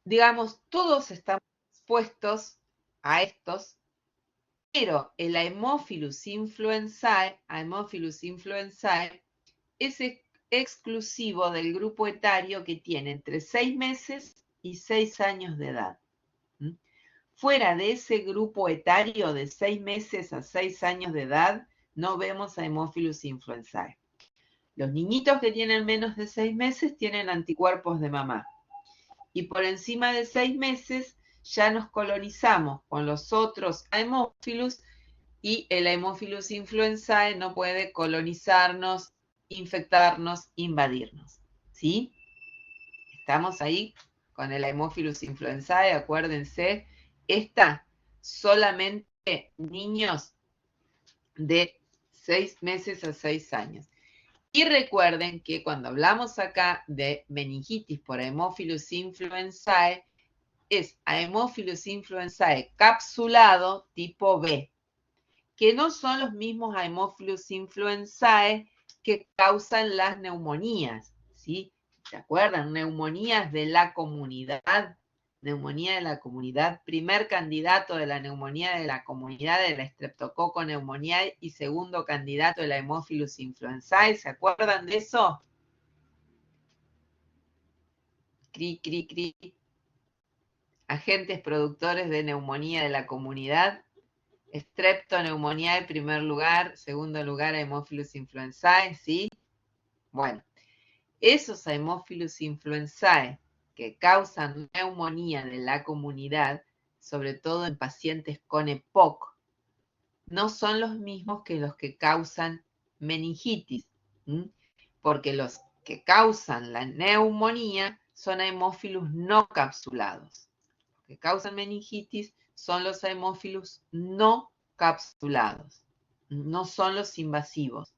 Digamos, todos estamos expuestos a estos, pero el Haemophilus influenzae es exclusivo del grupo etario que tiene entre 6 meses y 6 años de edad. Fuera de ese grupo etario de 6 meses a 6 años de edad, no vemos a Haemophilus influenzae. Los niñitos que tienen menos de 6 meses tienen anticuerpos de mamá. Y por encima de 6 meses ya nos colonizamos con los otros Haemophilus y el Haemophilus influenzae no puede colonizarnos, infectarnos, invadirnos. ¿Sí? Estamos ahí con el Haemophilus influenzae, acuérdense, está solamente niños de 6 meses a 6 años. Y recuerden que cuando hablamos acá de meningitis por Haemophilus influenzae, es Haemophilus influenzae capsulado tipo B, que no son los mismos Haemophilus influenzae que causan las neumonías, ¿sí? ¿Se acuerdan? Neumonías de la comunidad. Neumonía de la comunidad, primer candidato de la neumonía de la comunidad de la Streptococcus pneumoniae y segundo candidato de la Haemophilus influenzae. ¿Se acuerdan de eso? Cri, cri, cri. Agentes productores de neumonía de la comunidad. Streptoneumonía en primer lugar, segundo lugar Haemophilus influenzae, ¿sí? Bueno, esos Haemophilus influenzae que causan neumonía de la comunidad, sobre todo en pacientes con EPOC, no son los mismos que los que causan meningitis, porque los que causan la neumonía son Haemophilus no capsulados. Los que causan meningitis son los Haemophilus no capsulados, no son los invasivos.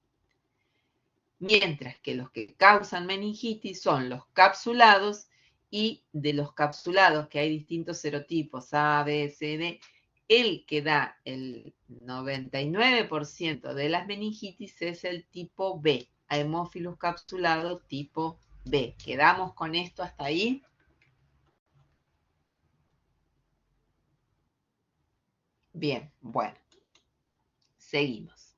Mientras que los que causan meningitis son los capsulados, y de los capsulados, que hay distintos serotipos, A, B, C, D, el que da el 99% de las meningitis es el tipo B, Haemophilus capsulado tipo B. ¿Quedamos con esto hasta ahí? Bien, bueno, seguimos.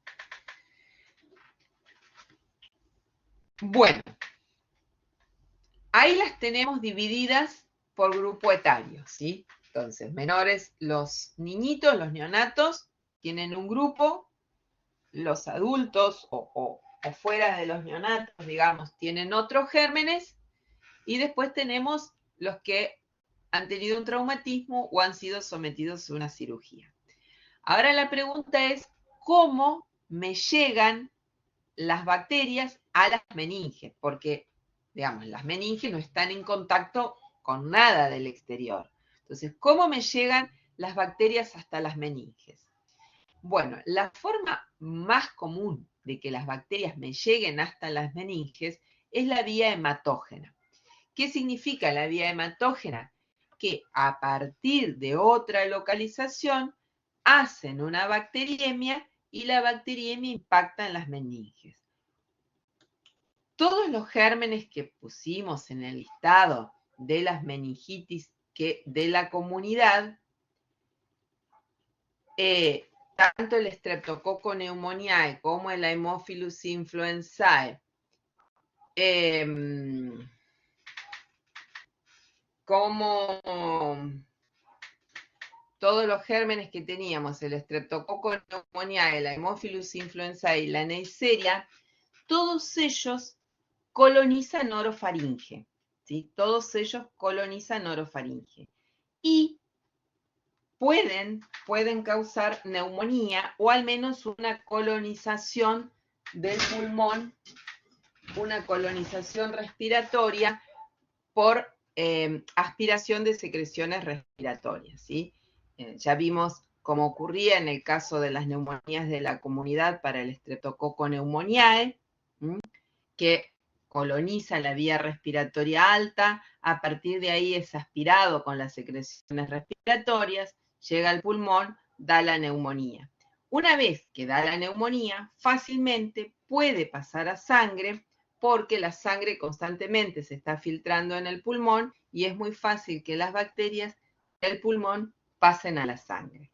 Bueno, ahí las tenemos divididas por grupo etario, ¿sí? Entonces, menores, los niñitos, los neonatos, tienen un grupo, los adultos o fuera de los neonatos, digamos, tienen otros gérmenes, y después tenemos los que han tenido un traumatismo o han sido sometidos a una cirugía. Ahora la pregunta es, ¿cómo me llegan las bacterias a las meninges? Porque, digamos, las meninges no están en contacto con nada del exterior. Entonces, ¿cómo me llegan las bacterias hasta las meninges? Bueno, la forma más común de que las bacterias me lleguen hasta las meninges es la vía hematógena. ¿Qué significa la vía hematógena? Que a partir de otra localización hacen una bacteriemia y la bacteriemia impacta en las meninges. Todos los gérmenes que pusimos en el listado de las meningitis de la comunidad, tanto el Streptococcus pneumoniae como el Haemophilus influenzae, como todos los gérmenes que teníamos, el Streptococcus pneumoniae, el Haemophilus influenzae y la Neisseria, todos ellos colonizan orofaringe, ¿sí? Todos ellos colonizan orofaringe. Y pueden causar neumonía o al menos una colonización del pulmón, una colonización respiratoria por aspiración de secreciones respiratorias, ¿sí? Ya vimos cómo ocurría en el caso de las neumonías de la comunidad para el Streptococcus pneumoniae, que coloniza la vía respiratoria alta, a partir de ahí es aspirado con las secreciones respiratorias, llega al pulmón, da la neumonía. Una vez que da la neumonía, fácilmente puede pasar a sangre porque la sangre constantemente se está filtrando en el pulmón y es muy fácil que las bacterias del pulmón pasen a la sangre.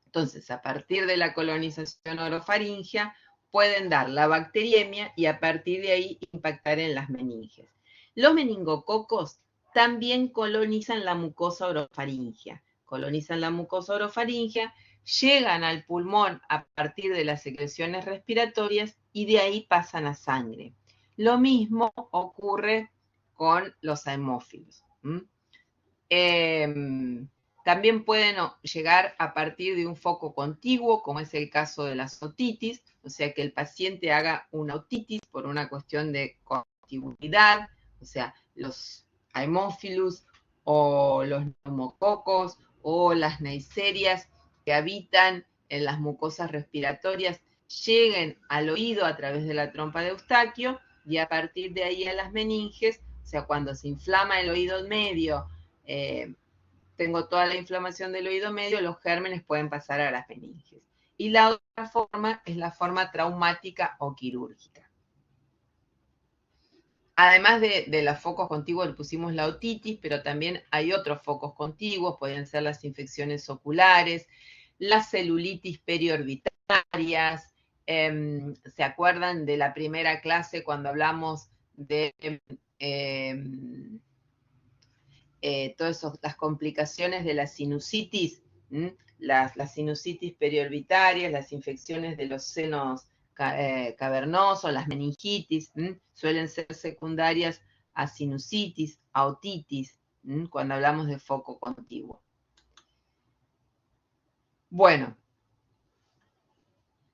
Entonces, a partir de la colonización orofaringea, pueden dar la bacteriemia y a partir de ahí impactar en las meninges. Los meningococos también colonizan la mucosa orofaringea. Colonizan la mucosa orofaringea, llegan al pulmón a partir de las secreciones respiratorias y de ahí pasan a sangre. Lo mismo ocurre con los haemófilos. También pueden llegar a partir de un foco contiguo, como es el caso de las otitis, o sea, que el paciente haga una otitis por una cuestión de contiguidad, o sea, los haemophilus o los neumococos o las neiserias que habitan en las mucosas respiratorias lleguen al oído a través de la trompa de Eustaquio y a partir de ahí a las meninges, o sea, cuando se inflama el oído medio, tengo toda la inflamación del oído medio, los gérmenes pueden pasar a las meninges. Y la otra forma es la forma traumática o quirúrgica. Además de los focos contiguos, le pusimos la otitis, pero también hay otros focos contiguos, pueden ser las infecciones oculares, las celulitis periorbitarias. ¿Se acuerdan de la primera clase cuando hablamos de todas las complicaciones de la sinusitis, las sinusitis periorbitarias, las infecciones de los senos cavernosos, las meningitis, suelen ser secundarias a sinusitis, a otitis, cuando hablamos de foco contiguo. Bueno,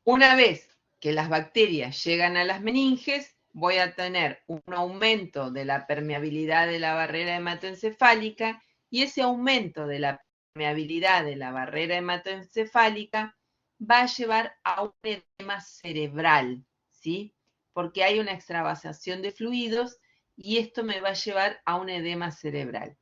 una vez que las bacterias llegan a las meninges, voy a tener un aumento de la permeabilidad de la barrera hematoencefálica y ese aumento de la permeabilidad de la barrera hematoencefálica va a llevar a un edema cerebral, ¿sí? Porque hay una extravasación de fluidos y esto me va a llevar a un edema cerebral.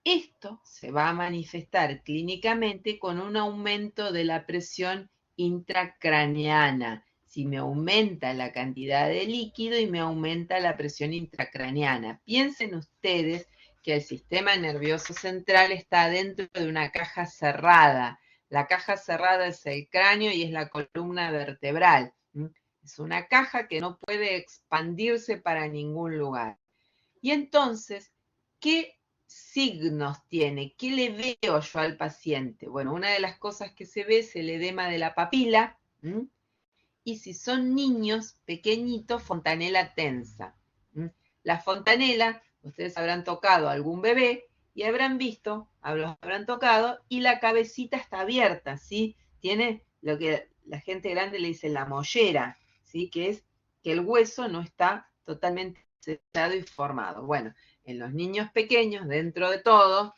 Esto se va a manifestar clínicamente con un aumento de la presión intracraneana. Si me aumenta la cantidad de líquido y me aumenta la presión intracraneana. Piensen ustedes que el sistema nervioso central está dentro de una caja cerrada. La caja cerrada es el cráneo y es la columna vertebral. Es una caja que no puede expandirse para ningún lugar. Y entonces, ¿qué signos tiene? ¿Qué le veo yo al paciente? Bueno, una de las cosas que se ve es el edema de la papila, y si son niños pequeñitos, fontanela tensa. La fontanela, ustedes habrán tocado a algún bebé y habrán visto, habrán tocado, y la cabecita está abierta, ¿sí? Tiene lo que la gente grande le dice la mollera, ¿sí? Que es que el hueso no está totalmente sellado y formado. Bueno, en los niños pequeños, dentro de todo,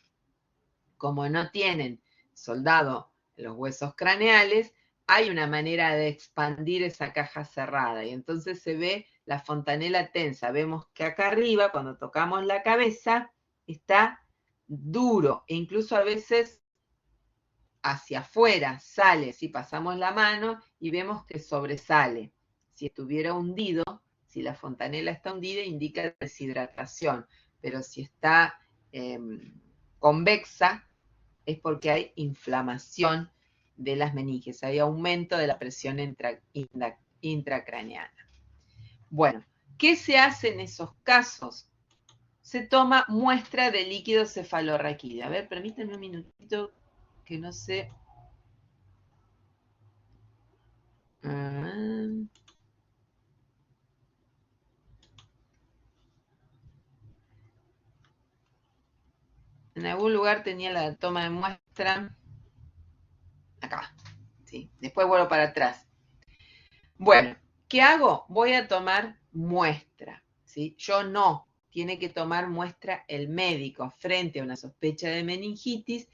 como no tienen soldado los huesos craneales, hay una manera de expandir esa caja cerrada y entonces se ve la fontanela tensa. Vemos que acá arriba, cuando tocamos la cabeza, está duro e incluso a veces hacia afuera sale, si pasamos la mano y vemos que sobresale. Si estuviera hundido, si la fontanela está hundida, indica deshidratación, pero si está convexa, es porque hay inflamación de las meninges, hay aumento de la presión intracraneana. Bueno, ¿qué se hace en esos casos? Se toma muestra de líquido cefalorraquídeo. A ver, permítanme un minutito que no sé. En algún lugar tenía la toma de muestra. Acá. Sí. Después vuelvo para atrás. Bueno, ¿qué hago? Voy a tomar muestra. ¿Sí? Yo no. Tiene que tomar muestra el médico frente a una sospecha de meningitis.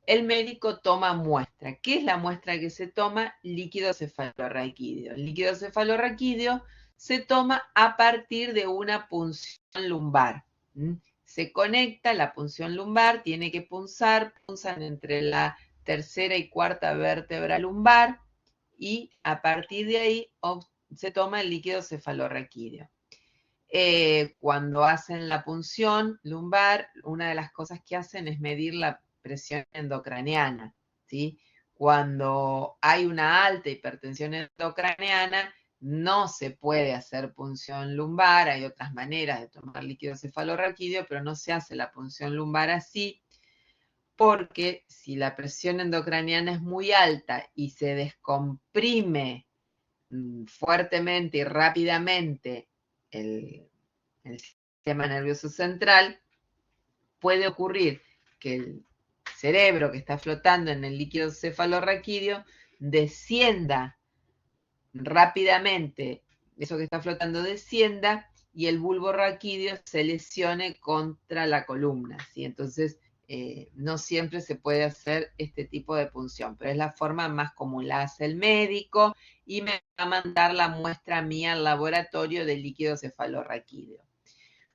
El médico toma muestra. ¿Qué es la muestra que se toma? Líquido cefalorraquídeo. El líquido cefalorraquídeo se toma a partir de una punción lumbar. Se conecta la punción lumbar, tiene que punzan entre la tercera y cuarta vértebra lumbar y a partir de ahí se toma el líquido cefalorraquídeo. Cuando hacen la punción lumbar, una de las cosas que hacen es medir la presión endocraneana, ¿sí? Cuando hay una alta hipertensión endocraneana, no se puede hacer punción lumbar, hay otras maneras de tomar líquido cefalorraquídeo, pero no se hace la punción lumbar así, porque si la presión endocraneana es muy alta y se descomprime fuertemente y rápidamente el sistema nervioso central, puede ocurrir que el cerebro que está flotando en el líquido cefalorraquídeo descienda rápidamente, eso que está flotando descienda y el bulbo raquídeo se lesione contra la columna, ¿sí? Entonces, no siempre se puede hacer este tipo de punción, pero es la forma más común, la hace el médico y me va a mandar la muestra mía al laboratorio de líquido cefalorraquídeo.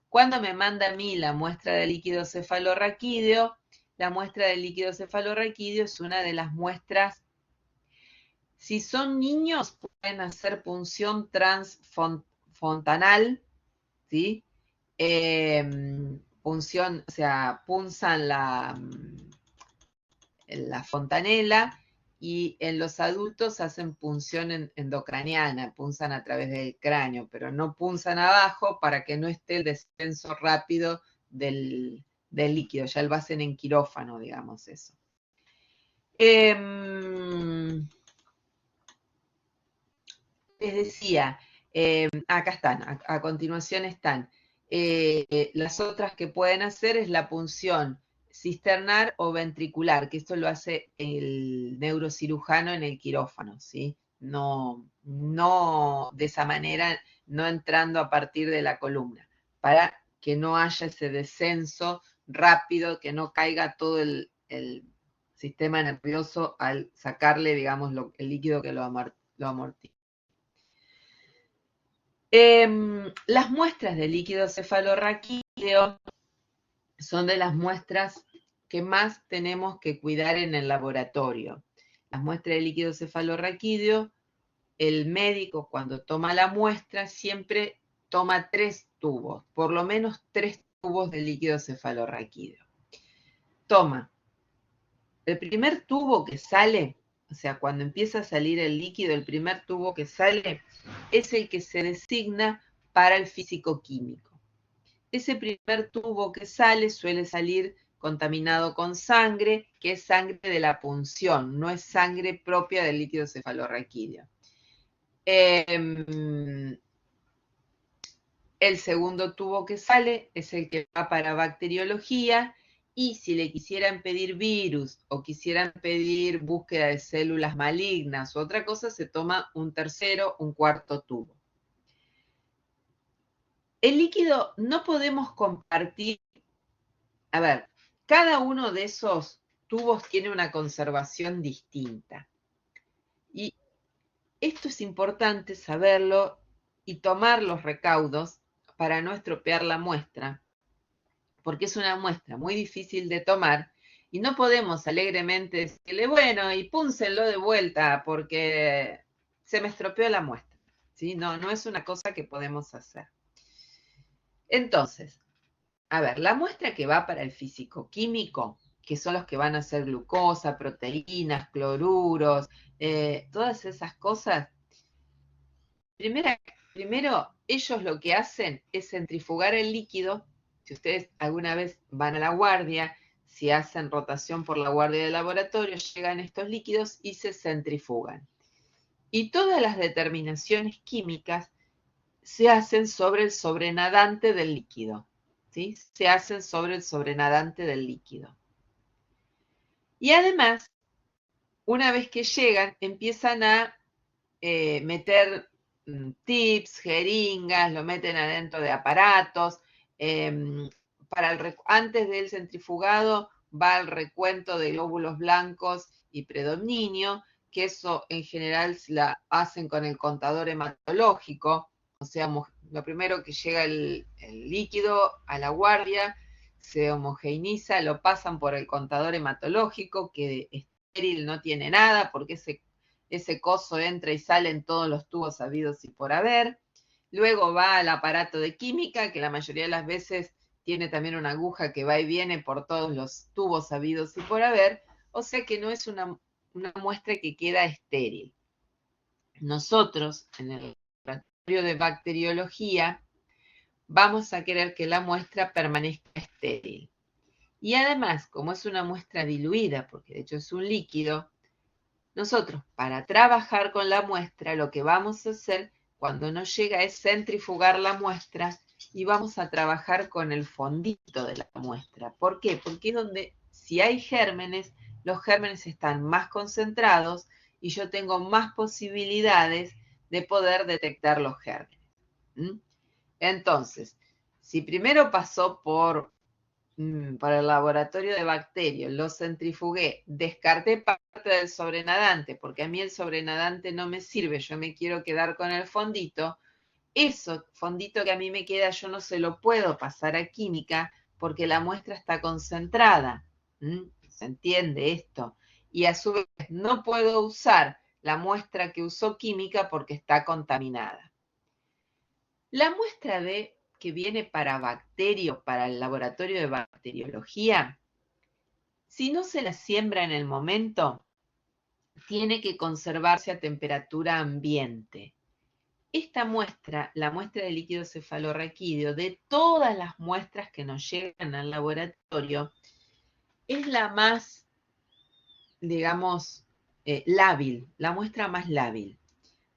Cuando me manda a mí la muestra de líquido cefalorraquídeo, la muestra de líquido cefalorraquídeo es una de las muestras. Si son niños, pueden hacer punción transfontanal, ¿sí? Punción, o sea, punzan la fontanela y en los adultos hacen punción endocraniana, punzan a través del cráneo, pero no punzan abajo para que no esté el descenso rápido del líquido, ya lo hacen en quirófano, digamos eso. Les decía, acá están, a continuación están. Las otras que pueden hacer es la punción cisternar o ventricular, que esto lo hace el neurocirujano en el quirófano, ¿sí? No de esa manera, no entrando a partir de la columna, para que no haya ese descenso rápido, que no caiga todo el sistema nervioso al sacarle, digamos, el líquido que lo amortigua. Las muestras de líquido cefalorraquídeo son de las muestras que más tenemos que cuidar en el laboratorio. Las muestras de líquido cefalorraquídeo, el médico cuando toma la muestra siempre toma 3 tubos, por lo menos 3 tubos de líquido cefalorraquídeo. Toma el primer tubo que sale, o sea, cuando empieza a salir el líquido, el primer tubo que sale es el que se designa para el físico-químico. Ese primer tubo que sale suele salir contaminado con sangre, que es sangre de la punción, no es sangre propia del líquido cefalorraquídeo. El segundo tubo que sale es el que va para bacteriología, y si le quisieran pedir virus o quisieran pedir búsqueda de células malignas o otra cosa, se toma un tercero, un cuarto tubo. El líquido no podemos compartir. A ver, cada uno de esos tubos tiene una conservación distinta. Y esto es importante saberlo y tomar los recaudos para no estropear la muestra, porque es una muestra muy difícil de tomar y no podemos alegremente decirle, bueno, y púnsenlo de vuelta porque se me estropeó la muestra. ¿Sí? No, no es una cosa que podemos hacer. Entonces, a ver, la muestra que va para el físico-químico, que son los que van a ser glucosa, proteínas, cloruros, todas esas cosas, primero ellos lo que hacen es centrifugar el líquido. Si ustedes alguna vez van a la guardia, si hacen rotación por la guardia del laboratorio, llegan estos líquidos y se centrifugan. Y todas las determinaciones químicas se hacen sobre el sobrenadante del líquido. ¿Sí? Se hacen sobre el sobrenadante del líquido. Y además, una vez que llegan, empiezan a meter tips, jeringas, lo meten adentro de aparatos. Antes del centrifugado va el recuento de glóbulos blancos y predominio, que eso en general la hacen con el contador hematológico. O sea, lo primero que llega el líquido a la guardia, se homogeneiza, lo pasan por el contador hematológico, que estéril no tiene nada, porque ese coso entra y sale en todos los tubos habidos y por haber. Luego va al aparato de química, que la mayoría de las veces tiene también una aguja que va y viene por todos los tubos habidos y por haber, o sea que no es una muestra que queda estéril. Nosotros, en el laboratorio de bacteriología, vamos a querer que la muestra permanezca estéril. Y además, como es una muestra diluida, porque de hecho es un líquido, nosotros, para trabajar con la muestra, lo que vamos a hacer cuando nos llega es centrifugar la muestra y vamos a trabajar con el fondito de la muestra. ¿Por qué? Porque es donde, si hay gérmenes, los gérmenes están más concentrados y yo tengo más posibilidades de poder detectar los gérmenes. Entonces, si primero pasó para el laboratorio de bacterias, lo centrifugué, descarté parte del sobrenadante, porque a mí el sobrenadante no me sirve, yo me quiero quedar con el fondito, eso fondito que a mí me queda yo no se lo puedo pasar a química porque la muestra está concentrada. ¿Se entiende esto? Y a su vez no puedo usar la muestra que usó química porque está contaminada. La muestra que viene para bacterio, para el laboratorio de bacteriología, si no se la siembra en el momento, tiene que conservarse a temperatura ambiente. Esta muestra, la muestra de líquido cefalorraquídeo, de todas las muestras que nos llegan al laboratorio, es la más, digamos, lábil, la muestra más lábil,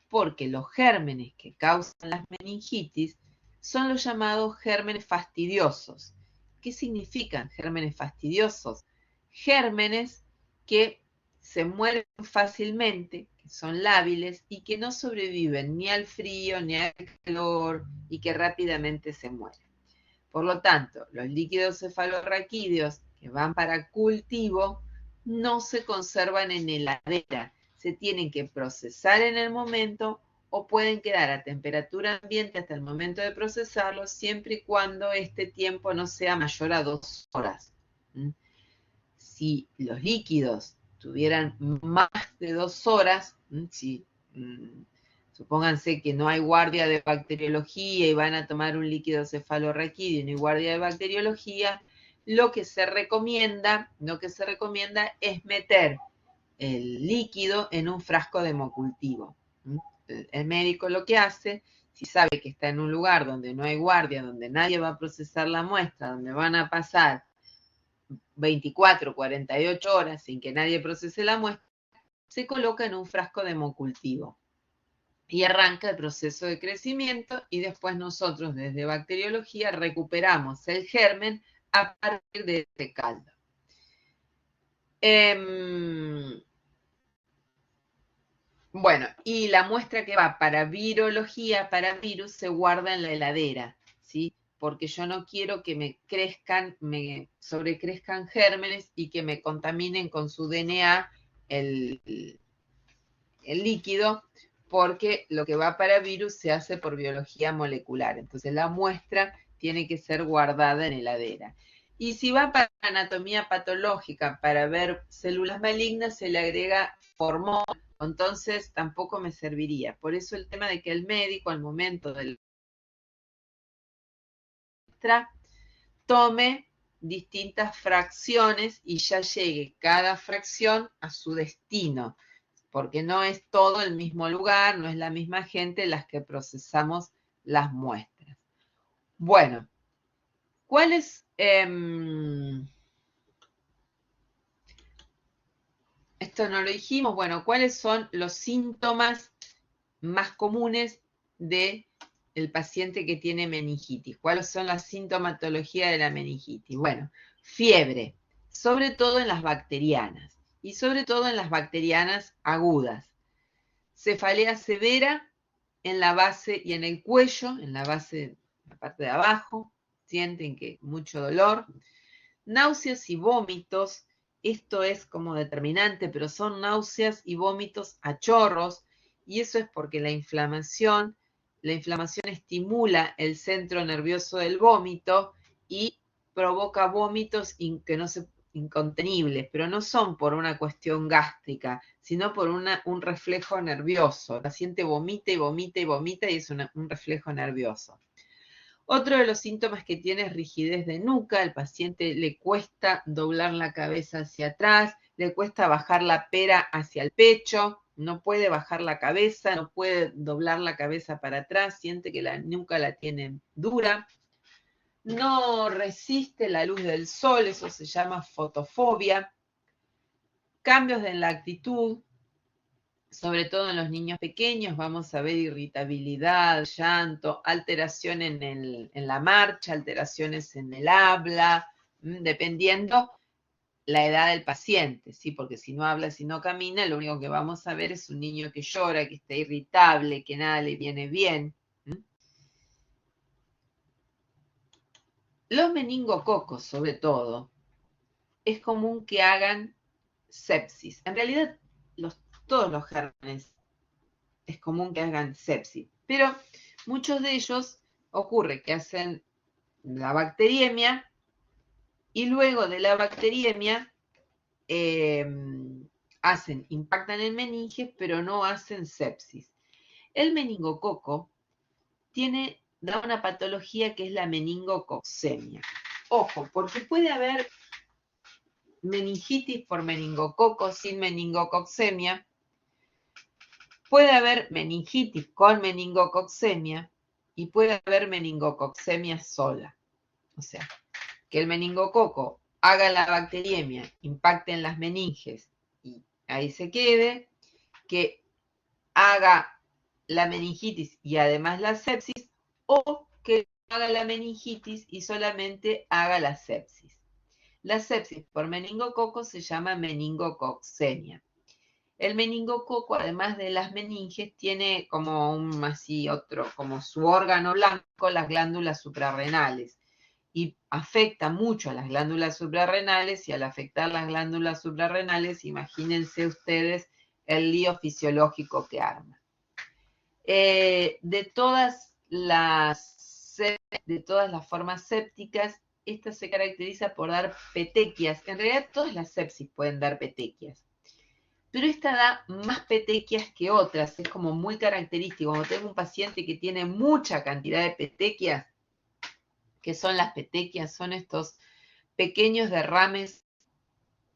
porque los gérmenes que causan las meningitis son los llamados gérmenes fastidiosos. ¿Qué significan gérmenes fastidiosos? Gérmenes que se mueren fácilmente, que son lábiles y que no sobreviven ni al frío ni al calor y que rápidamente se mueren. Por lo tanto, los líquidos cefalorraquídeos que van para cultivo no se conservan en heladera, se tienen que procesar en el momento o pueden quedar a temperatura ambiente hasta el momento de procesarlos, siempre y cuando este tiempo no sea mayor a 2 horas. Si los líquidos tuvieran más de 2 horas, supónganse que no hay guardia de bacteriología y van a tomar un líquido cefalorraquídeo y no hay guardia de bacteriología, lo que se recomienda es meter el líquido en un frasco de hemocultivo. El médico lo que hace, si sabe que está en un lugar donde no hay guardia, donde nadie va a procesar la muestra, donde van a pasar 24, 48 horas sin que nadie procese la muestra, se coloca en un frasco de hemocultivo y arranca el proceso de crecimiento y después nosotros desde bacteriología recuperamos el germen a partir de ese caldo. Bueno, y la muestra que va para virología, para virus, se guarda en la heladera, ¿sí? porque yo no quiero que me sobrecrezcan gérmenes y que me contaminen con su DNA el líquido, porque lo que va para virus se hace por biología molecular. Entonces la muestra tiene que ser guardada en heladera. Y si va para anatomía patológica, para ver células malignas, se le agrega formol, entonces tampoco me serviría. Por eso el tema de que el médico al momento del muestra tome distintas fracciones y ya llegue cada fracción a su destino, porque no es todo el mismo lugar, no es la misma gente las que procesamos las muestras. Bueno, ¿cuáles? Esto no lo dijimos. Bueno, ¿cuáles son los síntomas más comunes del paciente que tiene meningitis? ¿Cuáles son las sintomatologías de la meningitis? Bueno, fiebre, sobre todo en las bacterianas, y sobre todo en las bacterianas agudas. Cefalea severa en la base y en el cuello, en la base, la parte de abajo, sienten que mucho dolor. Náuseas y vómitos, esto es como determinante, pero son náuseas y vómitos a chorros, y eso es porque la inflamación estimula el centro nervioso del vómito y provoca vómitos que no se incontenibles, pero no son por una cuestión gástrica, sino por un reflejo nervioso. El paciente vomita y vomita y vomita y es un reflejo nervioso. Otro de los síntomas que tiene es rigidez de nuca, al paciente le cuesta doblar la cabeza hacia atrás, le cuesta bajar la pera hacia el pecho, no puede bajar la cabeza, no puede doblar la cabeza para atrás, siente que la nuca la tiene dura. No resiste la luz del sol, eso se llama fotofobia. Cambios en la actitud, sobre todo en los niños pequeños, vamos a ver irritabilidad, llanto, alteración en la marcha, alteraciones en el habla, dependiendo la edad del paciente, ¿sí? Porque si no habla, si no camina, lo único que vamos a ver es un niño que llora, que está irritable, que nada le viene bien. Los meningococos, sobre todo, es común que hagan sepsis. En realidad, todos los gérmenes es común que hagan sepsis, pero muchos de ellos ocurre que hacen la bacteriemia y luego de la bacteriemia impactan en meninges, pero no hacen sepsis. El meningococo da una patología que es la meningococcemia. Ojo, porque puede haber meningitis por meningococo sin meningococcemia. Puede haber meningitis con meningococcemia y puede haber meningococcemia sola. O sea, que el meningococo haga la bacteriemia, impacte en las meninges y ahí se quede, que haga la meningitis y además la sepsis, o que haga la meningitis y solamente haga la sepsis. La sepsis por meningococo se llama meningococcemia. El meningococo, además de las meninges, tiene como como su órgano blanco, las glándulas suprarrenales. Y afecta mucho a las glándulas suprarrenales, y al afectar las glándulas suprarrenales, imagínense ustedes el lío fisiológico que arma. De todas las formas sépticas, esta se caracteriza por dar petequias. En realidad todas las sepsis pueden dar petequias, pero esta da más petequias que otras, es como muy característico. Cuando tengo un paciente que tiene mucha cantidad de petequias, ¿qué son las petequias? Son estos pequeños derrames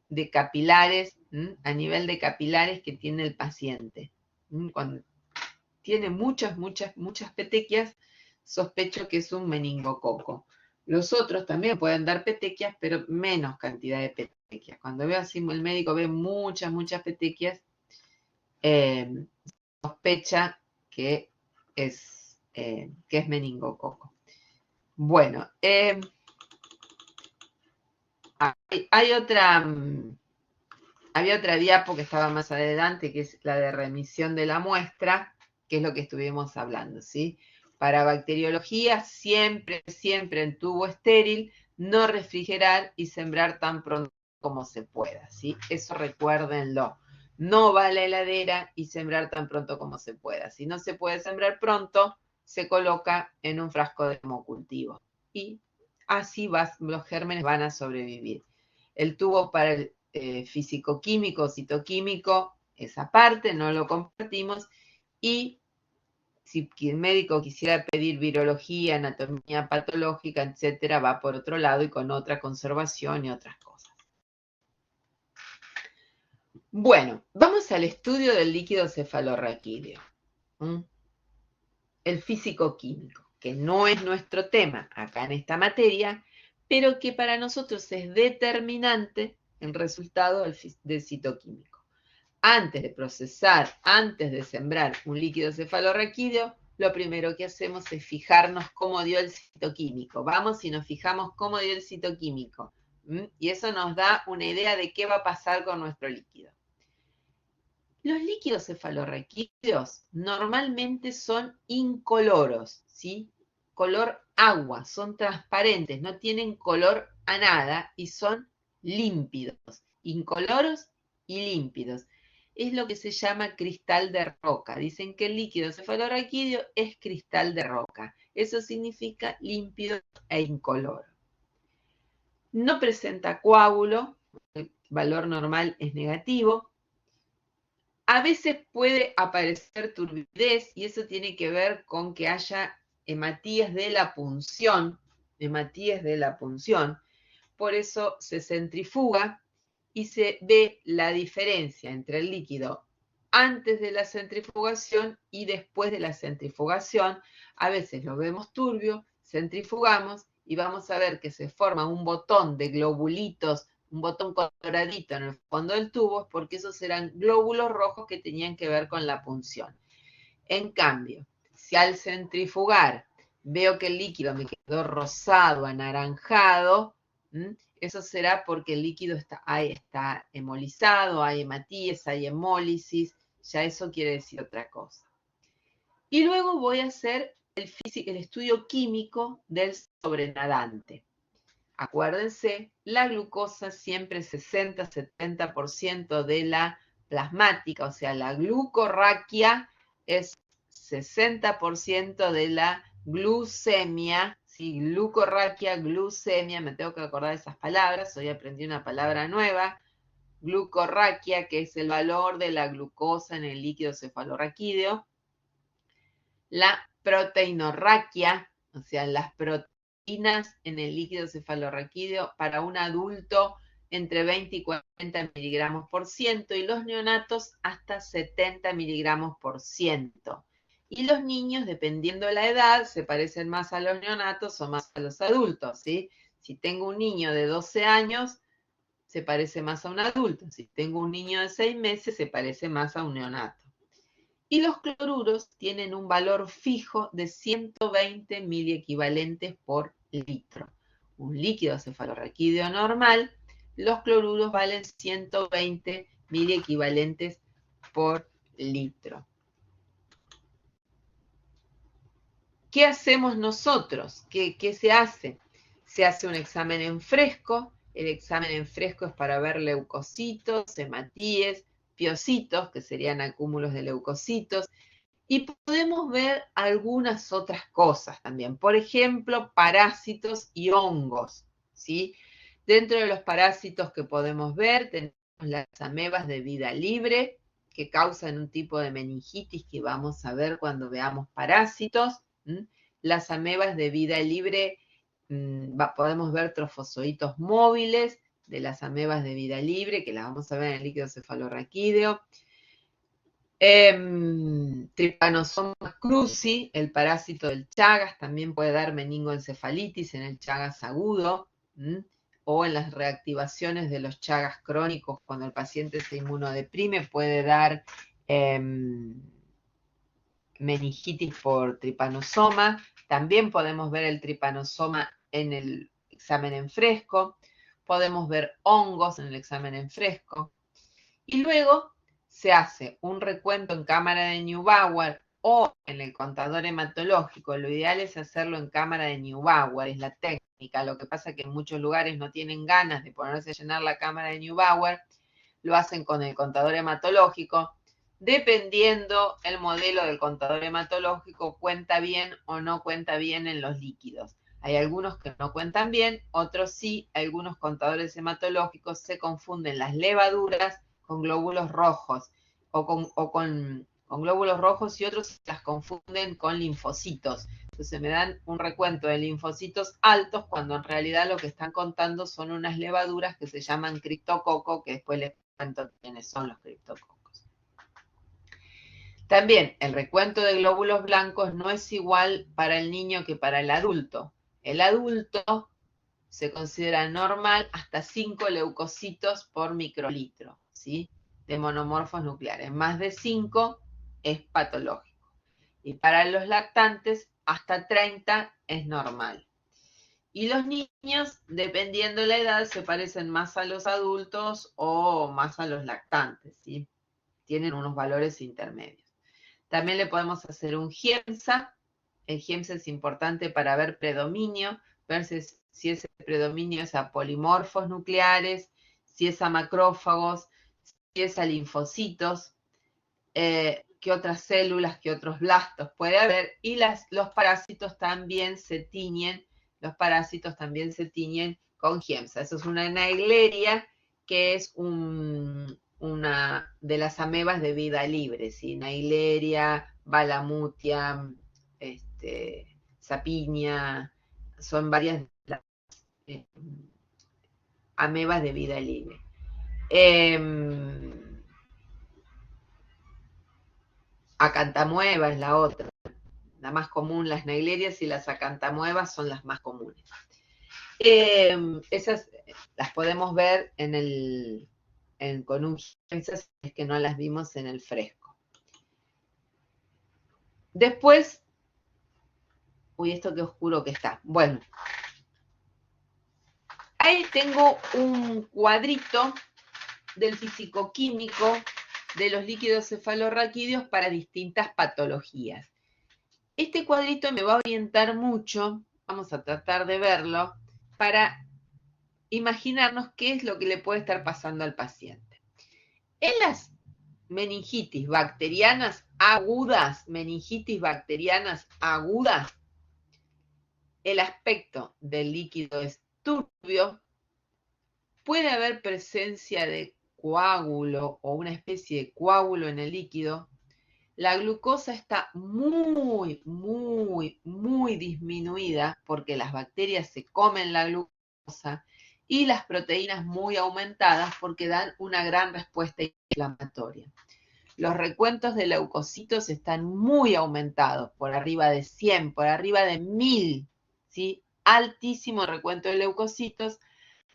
de capilares, a nivel de capilares que tiene el paciente. Cuando tiene muchas petequias, sospecho que es un meningococo. Los otros también pueden dar petequias, pero menos cantidad de petequias. Cuando veo así, el médico ve muchas petequias, sospecha que es meningococo. Bueno, había otra diapo que estaba más adelante, que es la de remisión de la muestra, que es lo que estuvimos hablando, ¿sí? Para bacteriología, siempre, siempre en tubo estéril, no refrigerar y sembrar tan pronto como se pueda, ¿sí? Eso recuérdenlo. No va a la heladera y sembrar tan pronto como se pueda. Si no se puede sembrar pronto, se coloca en un frasco de hemocultivo. Y así los gérmenes van a sobrevivir. El tubo para el físico-químico, citoquímico, esa parte no lo compartimos. Y si el médico quisiera pedir virología, anatomía patológica, etcétera, va por otro lado y con otra conservación y otras cosas. Bueno, vamos al estudio del líquido cefalorraquídeo. El físico-químico, que no es nuestro tema acá en esta materia, pero que para nosotros es determinante el resultado del citoquímico. Antes de procesar, antes de sembrar un líquido cefalorraquídeo, lo primero que hacemos es fijarnos cómo dio el citoquímico. Vamos y nos fijamos cómo dio el citoquímico. Y eso nos da una idea de qué va a pasar con nuestro líquido. Los líquidos cefalorraquídeos normalmente son incoloros, ¿sí? Color agua, son transparentes, no tienen color a nada y son límpidos, incoloros y límpidos. Es lo que se llama cristal de roca. Dicen que el líquido cefalorraquídeo es cristal de roca. Eso significa límpido e incoloro. No presenta coágulo, el valor normal es negativo. A veces puede aparecer turbidez y eso tiene que ver con que haya hematías de la punción, por eso se centrifuga y se ve la diferencia entre el líquido antes de la centrifugación y después de la centrifugación. A veces lo vemos turbio, centrifugamos y vamos a ver que se forma un botón de globulitos, un botón coloradito en el fondo del tubo, porque esos eran glóbulos rojos que tenían que ver con la punción. En cambio, si al centrifugar veo que el líquido me quedó rosado, anaranjado, eso será porque el líquido está hemolizado, hay hematíes, hay hemólisis, ya eso quiere decir otra cosa. Y luego voy a hacer el estudio químico del sobrenadante. Acuérdense, la glucosa siempre 60-70% de la plasmática, o sea, la glucorraquia es 60% de la glucemia, ¿sí? Glucorraquia, glucemia, me tengo que acordar de esas palabras, hoy aprendí una palabra nueva, glucorraquia, que es el valor de la glucosa en el líquido cefalorraquídeo, la proteinorraquia, o sea, las proteínas en el líquido cefalorraquídeo para un adulto entre 20 y 40 miligramos por ciento y los neonatos hasta 70 miligramos por ciento. Y los niños, dependiendo de la edad, se parecen más a los neonatos o más a los adultos, ¿sí? Si tengo un niño de 12 años, se parece más a un adulto. Si tengo un niño de 6 meses, se parece más a un neonato. Y los cloruros tienen un valor fijo de 120 miliequivalentes por litro. Un líquido cefalorraquídeo normal, los cloruros valen 120 miliequivalentes por litro. ¿Qué hacemos nosotros? ¿Qué se hace? Se hace un examen en fresco. El examen en fresco es para ver leucocitos, hematíes, piocitos, que serían acúmulos de leucocitos, y podemos ver algunas otras cosas también. Por ejemplo, parásitos y hongos, ¿sí? Dentro de los parásitos que podemos ver, tenemos las amebas de vida libre, que causan un tipo de meningitis que vamos a ver cuando veamos parásitos. Las amebas de vida libre, podemos ver trofozoitos móviles de las amebas de vida libre, que las vamos a ver en el líquido cefalorraquídeo. Trypanosoma cruzi, el parásito del Chagas, también puede dar meningoencefalitis en el Chagas agudo, o en las reactivaciones de los Chagas crónicos, cuando el paciente se inmunodeprime, puede dar meningitis por tripanosoma. También podemos ver el tripanosoma en el examen en fresco, podemos ver hongos en el examen en fresco, y luego se hace un recuento en cámara de Neubauer o en el contador hematológico. Lo ideal es hacerlo en cámara de Neubauer, es la técnica. Lo que pasa es que en muchos lugares no tienen ganas de ponerse a llenar la cámara de Neubauer, lo hacen con el contador hematológico. Dependiendo el modelo del contador hematológico, cuenta bien o no cuenta bien en los líquidos. Hay algunos que no cuentan bien, otros sí. Algunos contadores hematológicos se confunden las levaduras con glóbulos rojos o con glóbulos rojos, y otros las confunden con linfocitos. Entonces me dan un recuento de linfocitos altos cuando en realidad lo que están contando son unas levaduras que se llaman criptococo, que después les cuento quiénes son los criptococos. También el recuento de glóbulos blancos no es igual para el niño que para el adulto. El adulto se considera normal hasta 5 leucocitos por microlitro, ¿sí?, de monomorfos nucleares. Más de 5 es patológico. Y para los lactantes, hasta 30 es normal. Y los niños, dependiendo de la edad, se parecen más a los adultos o más a los lactantes, ¿sí? Tienen unos valores intermedios. También le podemos hacer un GIEMSA. El GIEMSA es importante para ver predominio, ver si ese predominio es a polimorfos nucleares, si es a macrófagos, si es a linfocitos, qué otras células, qué otros blastos puede haber. Y los parásitos también se tiñen, con GIEMSA. Eso es una Naegleria, que es una de las amebas de vida libre, ¿sí? Naegleria, Balamutia, Sapinia, son varias de las amebas de vida libre. Acantamueva es la otra, la más común. Las Naeglerias y las acantamuevas son las más comunes. Esas las podemos ver con un GIEMSA, si es que no las vimos en el fresco. Después, esto qué oscuro que está. Bueno, ahí tengo un cuadrito del fisicoquímico de los líquidos cefalorraquídeos para distintas patologías. Este cuadrito me va a orientar mucho, vamos a tratar de verlo, para imaginarnos qué es lo que le puede estar pasando al paciente. En las meningitis bacterianas agudas, el aspecto del líquido es turbio, puede haber presencia de coágulo o una especie de coágulo en el líquido. La glucosa está muy, muy, muy disminuida porque las bacterias se comen la glucosa, y las proteínas muy aumentadas porque dan una gran respuesta inflamatoria. Los recuentos de leucocitos están muy aumentados, por arriba de 100, por arriba de 1000, ¿sí? Altísimo recuento de leucocitos,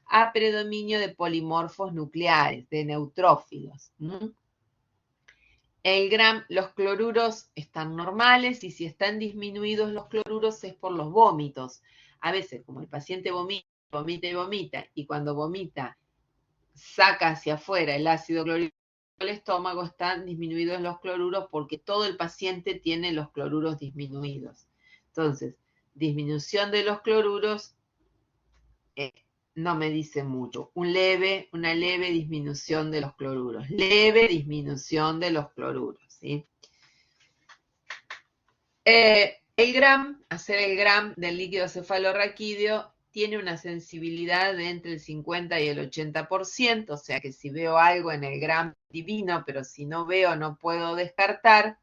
a predominio de polimorfos nucleares, de neutrófilos. Los cloruros están normales, y si están disminuidos los cloruros es por los vómitos. A veces, como el paciente vomita, y cuando vomita saca hacia afuera el ácido clorhídrico del estómago, están disminuidos los cloruros porque todo el paciente tiene los cloruros disminuidos. Entonces, disminución de los cloruros no me dice mucho. Una leve disminución de los cloruros. ¿Sí? Hacer el GRAM del líquido cefalorraquídeo tiene una sensibilidad de entre el 50 y el 80%, o sea que si veo algo en el GRAM, divino, pero si no veo, no puedo descartar.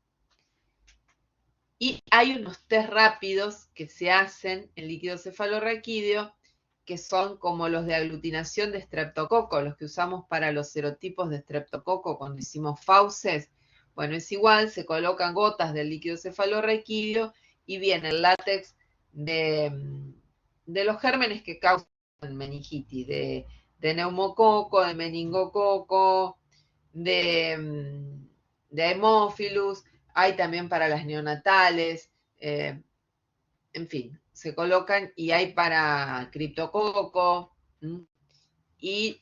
Y hay unos test rápidos que se hacen en líquido cefalorraquídeo, que son como los de aglutinación de estreptococo, los que usamos para los serotipos de estreptococo cuando hicimos fauces. Bueno, es igual, se colocan gotas del líquido cefalorraquídeo y viene el látex de los gérmenes que causan meningitis, de neumococo, de meningococo, de Haemophilus. Hay también para las neonatales, en fin, se colocan, y hay para criptococo. Y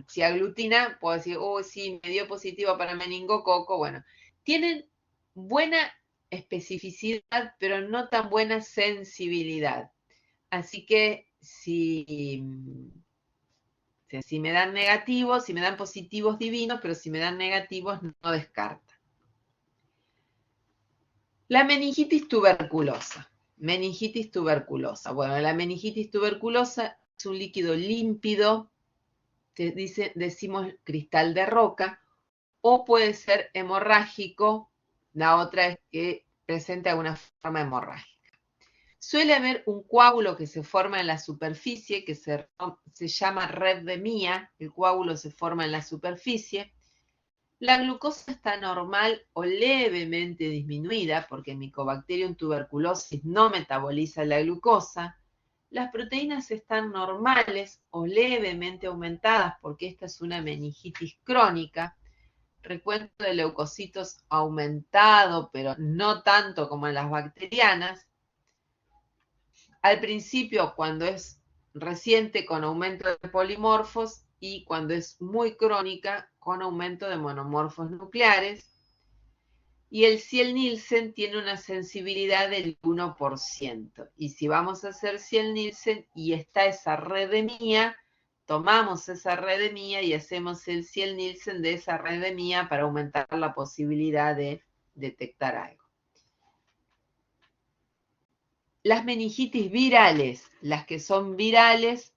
si aglutina, puedo decir, sí, me dio positivo para meningococo. Bueno, tienen buena especificidad, pero no tan buena sensibilidad. Así que si me dan negativos, si me dan positivos divinos, pero si me dan negativos no descarta. La meningitis tuberculosa. Meningitis tuberculosa. Bueno, la meningitis tuberculosa es un líquido límpido, decimos cristal de roca, o puede ser hemorrágico. La otra es que presente alguna forma hemorrágica. Suele haber un coágulo que se forma en la superficie, que se llama red de Mía. El coágulo se forma en la superficie. La glucosa está normal o levemente disminuida, porque Mycobacterium tuberculosis no metaboliza la glucosa. Las proteínas están normales o levemente aumentadas, porque esta es una meningitis crónica. Recuento de leucocitos aumentado, pero no tanto como en las bacterianas. Al principio, cuando es reciente, con aumento de polimorfos, y cuando es muy crónica, con aumento de monomorfos nucleares. Y el Ziel-Nielsen tiene una sensibilidad del 1%. Y si vamos a hacer Ziel-Nielsen y está esa red de Mía, tomamos esa red de Mía y hacemos el Ziel-Nielsen de esa red de Mía para aumentar la posibilidad de detectar algo. Las meningitis virales, las que son virales,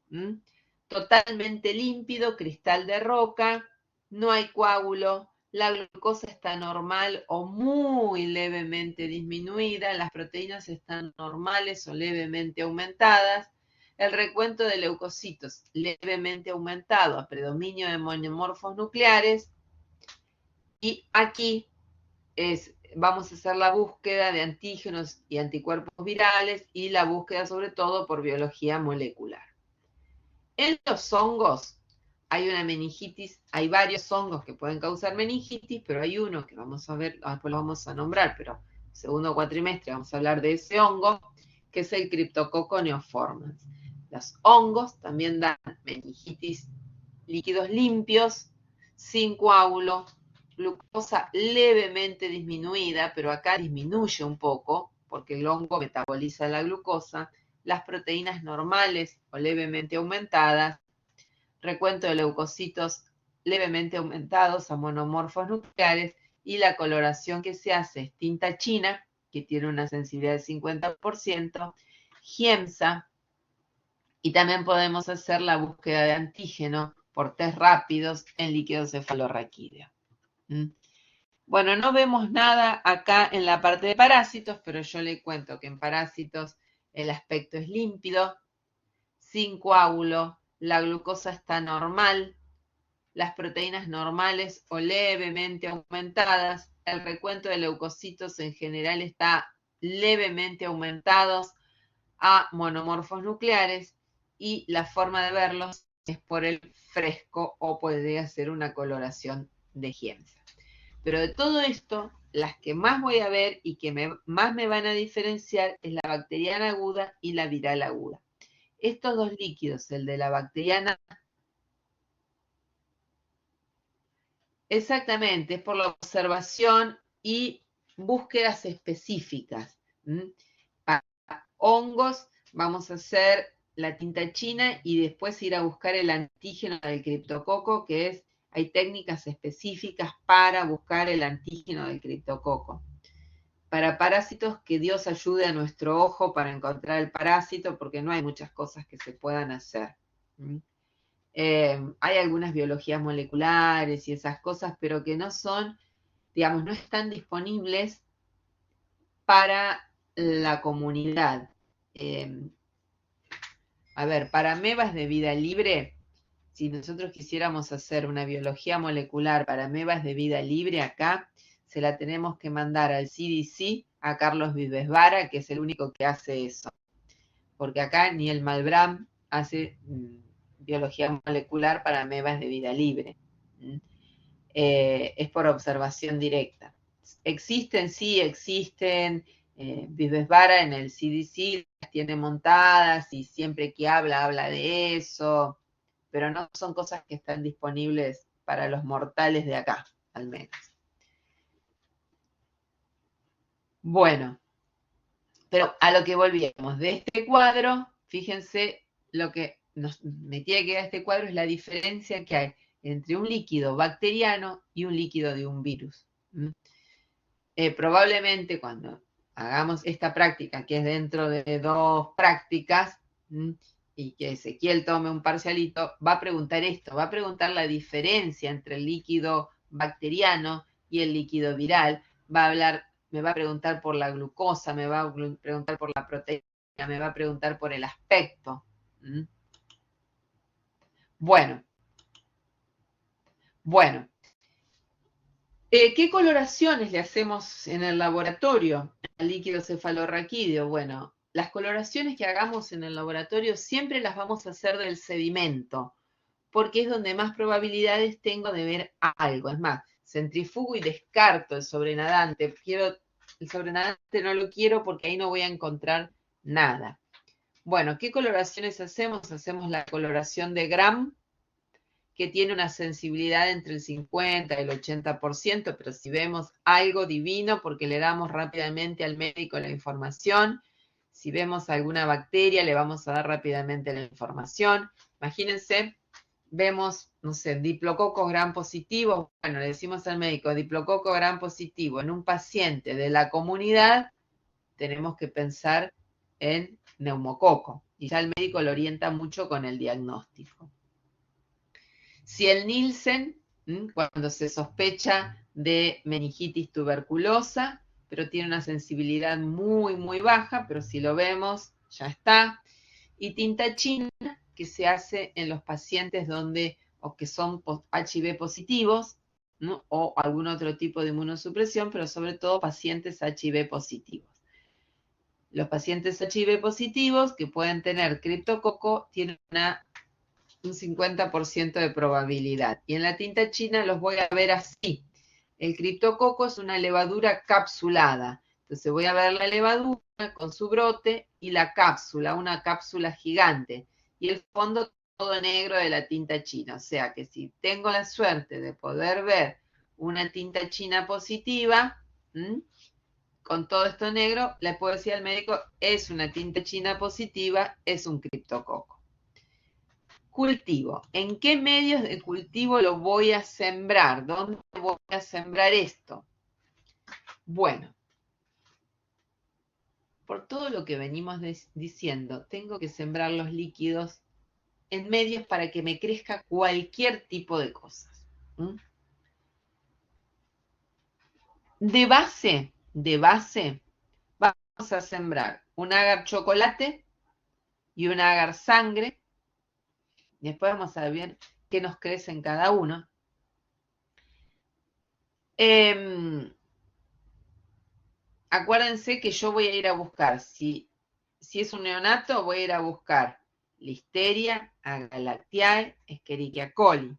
totalmente límpido, cristal de roca, no hay coágulo, la glucosa está normal o muy levemente disminuida, las proteínas están normales o levemente aumentadas, el recuento de leucocitos levemente aumentado a predominio de monomorfos nucleares, y aquí vamos a hacer la búsqueda de antígenos y anticuerpos virales y la búsqueda sobre todo por biología molecular. En los hongos hay una meningitis, hay varios hongos que pueden causar meningitis, pero hay uno que vamos a ver, después lo vamos a nombrar, pero segundo cuatrimestre vamos a hablar de ese hongo, que es el Cryptococcus neoformans. Los hongos también dan meningitis, líquidos limpios, sin coágulo, glucosa levemente disminuida, pero acá disminuye un poco, porque el hongo metaboliza la glucosa, las proteínas normales o levemente aumentadas, recuento de leucocitos levemente aumentados a monomorfos nucleares, y la coloración que se hace es tinta china, que tiene una sensibilidad del 50%, Giemsa, y también podemos hacer la búsqueda de antígeno por test rápidos en líquido cefalorraquídeo. Bueno, no vemos nada acá en la parte de parásitos, pero yo le cuento que en parásitos el aspecto es límpido, sin coágulo, la glucosa está normal, las proteínas normales o levemente aumentadas, el recuento de leucocitos en general está levemente aumentados a monomorfos nucleares, y la forma de verlos es por el fresco o podría ser una coloración de Giemsa. Pero de todo esto, las que más voy a ver y que más me van a diferenciar es la bacteriana aguda y la viral aguda. Estos dos líquidos, el de la bacteriana, exactamente, es por la observación y búsquedas específicas. Para hongos vamos a hacer la tinta china y después ir a buscar el antígeno del criptococo, que es, hay técnicas específicas para buscar el antígeno del criptococo. Para parásitos, que Dios ayude a nuestro ojo para encontrar el parásito, porque no hay muchas cosas que se puedan hacer. Hay algunas biologías moleculares y esas cosas, pero que no son, digamos, no están disponibles para la comunidad. A ver, para amebas de vida libre, si nosotros quisiéramos hacer una biología molecular para amebas de vida libre acá, se la tenemos que mandar al CDC, a Carlos Vives-Vara, que es el único que hace eso. Porque acá ni el Malbram hace biología molecular para amebas de vida libre. Es por observación directa. Existen, sí, existen. Vives-Vara en el CDC las tiene montadas y siempre que habla de eso, pero no son cosas que están disponibles para los mortales de acá, al menos. Bueno, pero a lo que volvíamos, de este cuadro, fíjense lo que me tiene que dar este cuadro es la diferencia que hay entre un líquido bacteriano y un líquido de un virus. Probablemente cuando hagamos esta práctica, que es dentro de 2 prácticas, y que Ezequiel tome un parcialito, va a preguntar esto, va a preguntar la diferencia entre el líquido bacteriano y el líquido viral, me va a preguntar por la glucosa, me va a preguntar por la proteína, me va a preguntar por el aspecto. Bueno, ¿qué coloraciones le hacemos en el laboratorio al líquido cefalorraquídeo? Bueno, las coloraciones que hagamos en el laboratorio siempre las vamos a hacer del sedimento, porque es donde más probabilidades tengo de ver algo. Es más, centrifugo y descarto el sobrenadante. El sobrenadante no lo quiero porque ahí no voy a encontrar nada. Bueno, ¿qué coloraciones hacemos? Hacemos la coloración de Gram, que tiene una sensibilidad entre el 50 y el 80%, pero si vemos algo divino, porque le damos rápidamente al médico la información, si vemos alguna bacteria, le vamos a dar rápidamente la información. Imagínense, vemos, no sé, diplococo gram positivo, bueno, le decimos al médico, diplococo gram positivo en un paciente de la comunidad, tenemos que pensar en neumococo, y ya el médico lo orienta mucho con el diagnóstico. Si el Nielsen, cuando se sospecha de meningitis tuberculosa, pero tiene una sensibilidad muy, muy baja, pero si lo vemos, ya está. Y tinta china, que se hace en los pacientes o que son HIV positivos, ¿no? O algún otro tipo de inmunosupresión, pero sobre todo pacientes HIV positivos. Los pacientes HIV positivos que pueden tener criptococo tienen un 50% de probabilidad. Y en la tinta china los voy a ver así. El criptococo es una levadura capsulada. Entonces voy a ver la levadura con su brote y la cápsula, una cápsula gigante. Y el fondo todo negro de la tinta china. O sea que si tengo la suerte de poder ver una tinta china positiva, con todo esto negro, le puedo decir al médico, es una tinta china positiva, es un criptococo. Cultivo. ¿En qué medios de cultivo lo voy a sembrar? ¿Dónde voy a sembrar esto? Bueno, por todo lo que venimos diciendo, tengo que sembrar los líquidos en medios para que me crezca cualquier tipo de cosas. De base, vamos a sembrar un agar chocolate y un agar sangre. Después vamos a ver qué nos crece en cada uno. Acuérdense que yo voy a ir a buscar, si es un neonato, voy a ir a buscar Listeria, Agalactiae, Escherichia coli.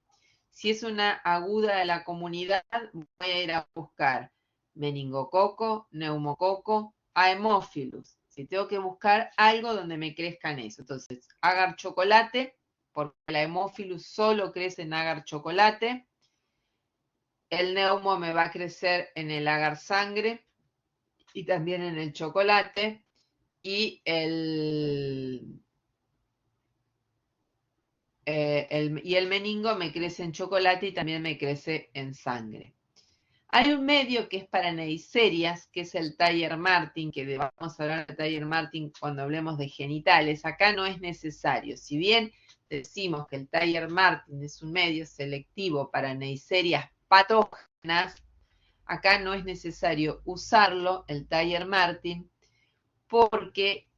Si es una aguda de la comunidad, voy a ir a buscar meningococo, neumococo, Haemophilus. Si tengo que buscar algo donde me crezcan eso. Entonces, agar chocolate, porque la Haemophilus solo crece en agar chocolate. El neumo me va a crecer en el agar sangre y también en el chocolate, y el meningo me crece en chocolate y también me crece en sangre. Hay un medio que es para neiserias, que es el Thayer Martin, que vamos a hablar de Thayer Martin cuando hablemos de genitales. Acá no es necesario. Si bien decimos que el Thayer Martin es un medio selectivo para neiserias patógenas, acá no es necesario usarlo, el Thayer Martin, porque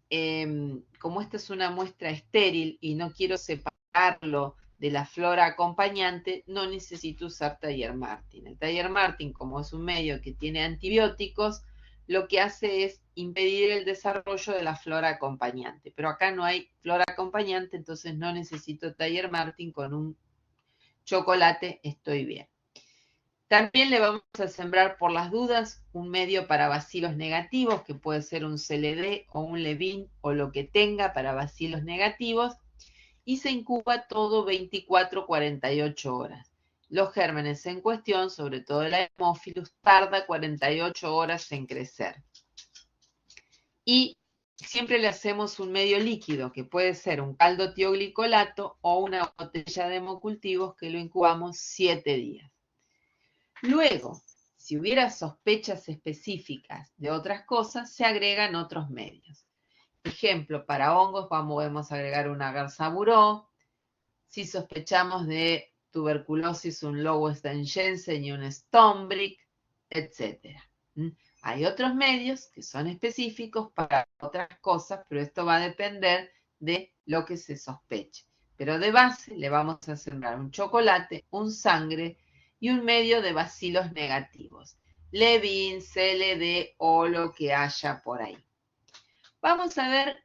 como esta es una muestra estéril y no quiero separarlo de la flora acompañante, no necesito usar Thayer Martin. El Thayer Martin, como es un medio que tiene antibióticos, lo que hace es impedir el desarrollo de la flora acompañante. Pero acá no hay flora acompañante, entonces no necesito Thayer Martin, con un chocolate estoy bien. También le vamos a sembrar por las dudas un medio para bacilos negativos, que puede ser un CLD o un Levin o lo que tenga para bacilos negativos, y se incuba todo 24-48 horas. Los gérmenes en cuestión, sobre todo el Haemophilus, tarda 48 horas en crecer. y siempre le hacemos un medio líquido, que puede ser un caldo tioglicolato o una botella de hemocultivos que lo incubamos 7 días. Luego, si hubiera sospechas específicas de otras cosas, se agregan otros medios. Ejemplo, para hongos podemos agregar una garsaburó. Si sospechamos de tuberculosis, un Lowenstein-Jensen y un Stombrick, etc. Hay otros medios que son específicos para otras cosas, pero esto va a depender de lo que se sospeche. Pero de base le vamos a sembrar un chocolate, un sangre y un medio de bacilos negativos. Levin, CLD o lo que haya por ahí. Vamos a ver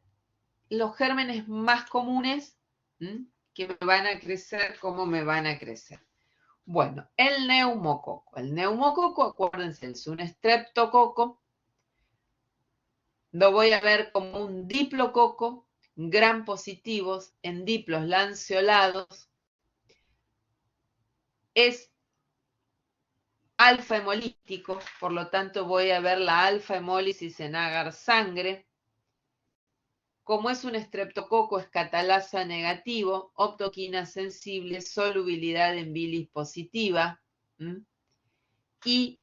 los gérmenes más comunes que me van a crecer, cómo me van a crecer. Bueno, el neumococo. El neumococo, acuérdense, es un estreptococo. Lo voy a ver como un diplococo, gram positivos, en diplos lanceolados. Es alfa hemolítico, por lo tanto voy a ver la alfa hemólisis en agar sangre. Como es un estreptococo, es catalasa negativo, optoquina sensible, solubilidad en bilis positiva. Y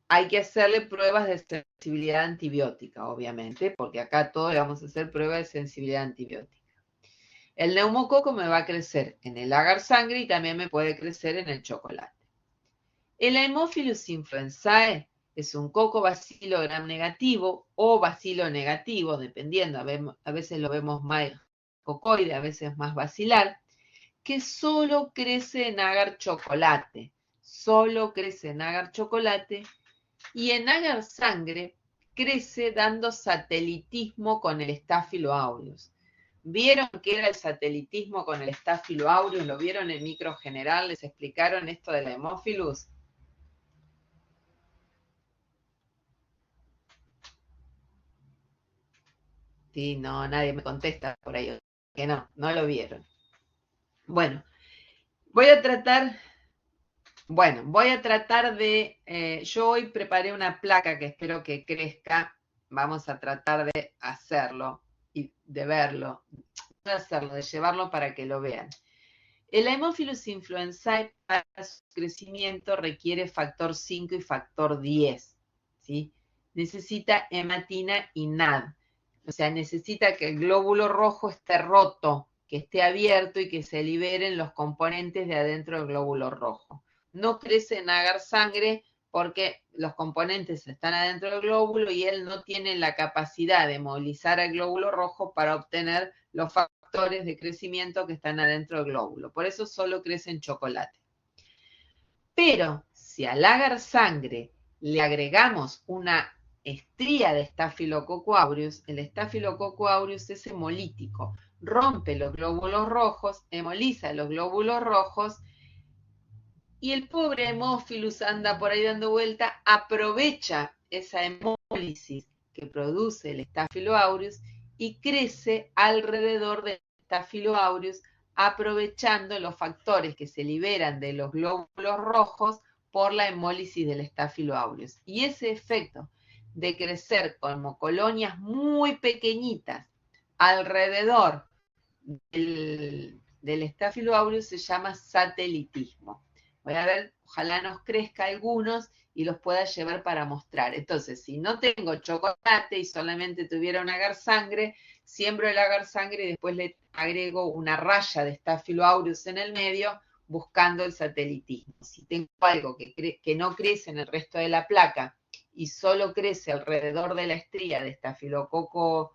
hay que hacerle pruebas de sensibilidad antibiótica, obviamente, porque acá todos le vamos a hacer pruebas de sensibilidad antibiótica. El neumococo me va a crecer en el agar sangre y también me puede crecer en el chocolate. El Haemophilus influenzae es un coco bacilo gram negativo o bacilo negativo, dependiendo, a veces lo vemos más cocoide, a veces más bacilar, que solo crece en agar chocolate, y en agar sangre crece dando satelitismo con el Staphylo aureus. ¿Vieron qué era el satelitismo con el Staphylo aureus? ¿Lo vieron en micro general? ¿Les explicaron esto de la Haemophilus? Sí, no, nadie me contesta por ahí, que no lo vieron. Bueno, voy a tratar de, yo hoy preparé una placa que espero que crezca, vamos a tratar de hacerlo y de verlo, de llevarlo para que lo vean. El Haemophilus influenzae para su crecimiento requiere factor 5 y factor 10, ¿sí? Necesita hematina y NAD, o sea, necesita que el glóbulo rojo esté roto, que esté abierto y que se liberen los componentes de adentro del glóbulo rojo. No crece en agar sangre porque los componentes están adentro del glóbulo y él no tiene la capacidad de movilizar al glóbulo rojo para obtener los factores de crecimiento que están adentro del glóbulo. Por eso solo crece en chocolate. Pero si al agar sangre le agregamos una estría de Staphylococcus aureus, el Staphylococcus aureus es hemolítico, rompe los glóbulos rojos, hemoliza los glóbulos rojos y el pobre Haemophilus anda por ahí dando vuelta, aprovecha esa hemólisis que produce el Staphylo aureus y crece alrededor del Staphylo aureus, aprovechando los factores que se liberan de los glóbulos rojos por la hemólisis del Staphylo aureus. Y ese efecto de crecer como colonias muy pequeñitas alrededor del Staphylo aureus se llama satelitismo. Voy a ver, ojalá nos crezca algunos y los pueda llevar para mostrar. Entonces, si no tengo chocolate y solamente tuviera un agar sangre, siembro el agar sangre y después le agrego una raya de Staphylo aureus en el medio buscando el satelitismo. Si tengo algo que no crece en el resto de la placa y solo crece alrededor de la estría de Staphylococcus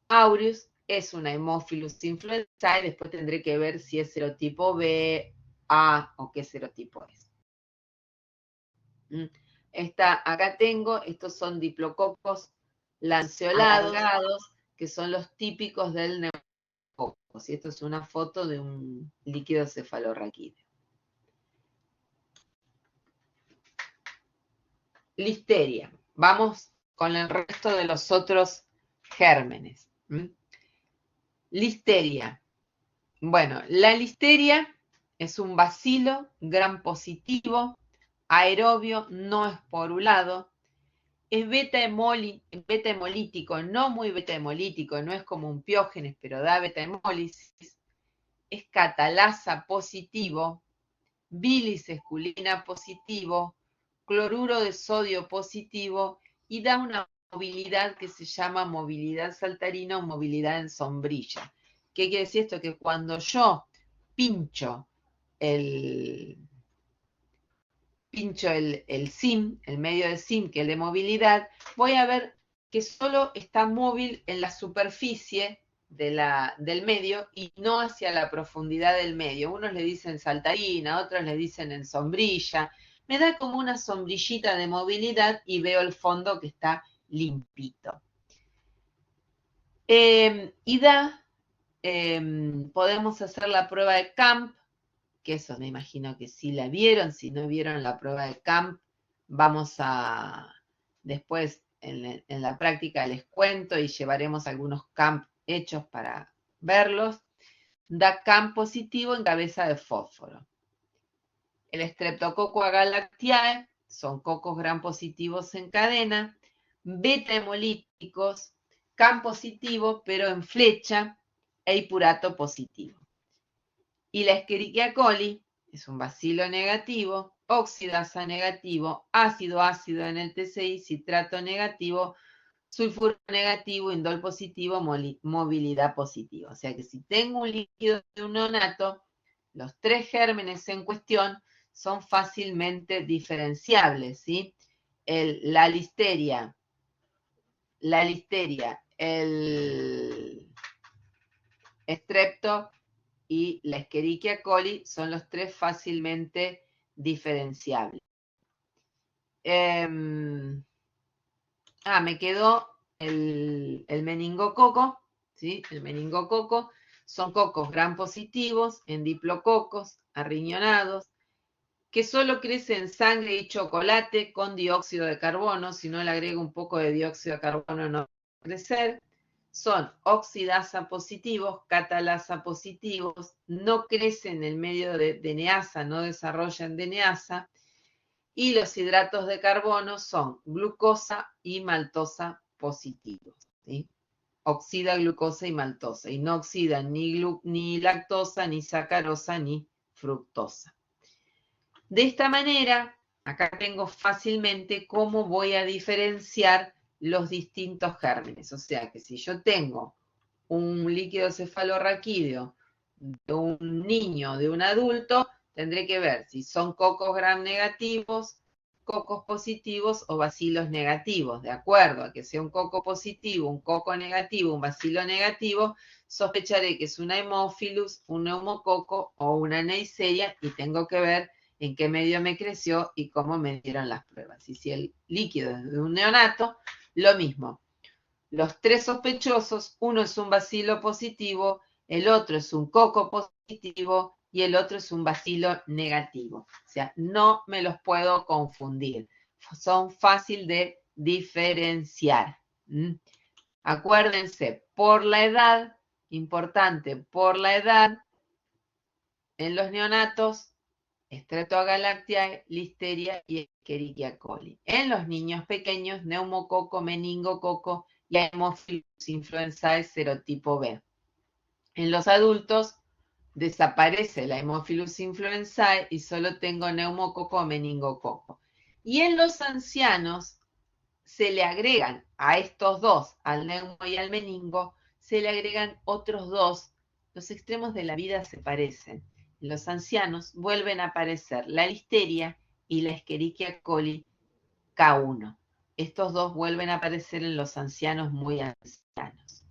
aureus, es una Haemophilus influenzae, después tendré que ver si es serotipo B, A o qué serotipo es. Acá tengo, estos son diplococos lanceolados, que son los típicos del neumococo. Y esto es una foto de un líquido cefalorraquídeo. Listeria. Vamos con el resto de los otros gérmenes. Listeria. Bueno, la listeria es un bacilo gram positivo, aerobio, no esporulado, es beta hemolítico, no muy beta hemolítico, no es como un Piógenes, pero da beta hemólisis, es catalasa positivo, bilisesculina positivo, cloruro de sodio positivo y da una movilidad que se llama movilidad saltarina o movilidad en sombrilla. ¿Qué quiere decir esto? Que cuando yo pincho el SIM, el medio de SIM, que es el de movilidad, voy a ver que solo está móvil en la superficie del medio y no hacia la profundidad del medio. Unos le dicen saltarina, otros le dicen en sombrilla. Me da como una sombrillita de movilidad y veo el fondo que está limpito. Podemos hacer la prueba de Camp, que eso me imagino que sí la vieron. Si no vieron la prueba de Camp, vamos a, después en la práctica les cuento y llevaremos algunos Camp hechos para verlos. Da Camp positivo en cabeza de fósforo. El Streptococcus agalactiae son cocos gram positivos en cadena, beta hemolíticos, Camp positivo pero en flecha e hipurato positivo. Y la Escherichia coli es un bacilo negativo, oxidasa negativo, ácido en el TCI, citrato negativo, sulfuro negativo, indol positivo, movilidad positiva. O sea que si tengo un líquido de un neonato, los 3 gérmenes en cuestión son fácilmente diferenciables, ¿sí? La listeria, el strepto y la Escherichia coli son los 3 fácilmente diferenciables. Me quedó el meningococo, ¿sí? El meningococo son cocos gram positivos, en diplococos, arriñonados, que solo crece en sangre y chocolate con dióxido de carbono. Si no le agrego un poco de dióxido de carbono no va a crecer. Son oxidasa positivos, catalasa positivos, no crecen en el medio de DNasa, no desarrollan DNasa, y los hidratos de carbono son glucosa y maltosa positivos, ¿sí? Oxida glucosa y maltosa, y no oxidan ni lactosa, ni sacarosa, ni fructosa. De esta manera, acá tengo fácilmente cómo voy a diferenciar los distintos gérmenes. O sea que si yo tengo un líquido cefalorraquídeo de un niño, de un adulto, tendré que ver si son cocos gram negativos, cocos positivos o bacilos negativos. De acuerdo a que sea un coco positivo, un coco negativo, un bacilo negativo, sospecharé que es una Haemophilus, un neumococo o una Neisseria y tengo que ver en qué medio me creció y cómo me dieron las pruebas. Y si el líquido es de un neonato, lo mismo. Los 3 sospechosos, uno es un bacilo positivo, el otro es un coco positivo y el otro es un bacilo negativo. O sea, no me los puedo confundir. Son fácil de diferenciar. Acuérdense, por la edad, importante, por la edad, en los neonatos, Streptogalactiae, Listeria y Escherichia coli. En los niños pequeños, neumococo, meningococo y Haemophilus influenzae serotipo B. En los adultos desaparece la Haemophilus influenzae y solo tengo neumococo o meningococo. Y en los ancianos se le agregan a estos dos, al neumo y al meningo, se le agregan otros 2. Los extremos de la vida se parecen. En los ancianos vuelven a aparecer la listeria y la Escherichia coli K1. Estos 2 vuelven a aparecer en los ancianos muy ancianos.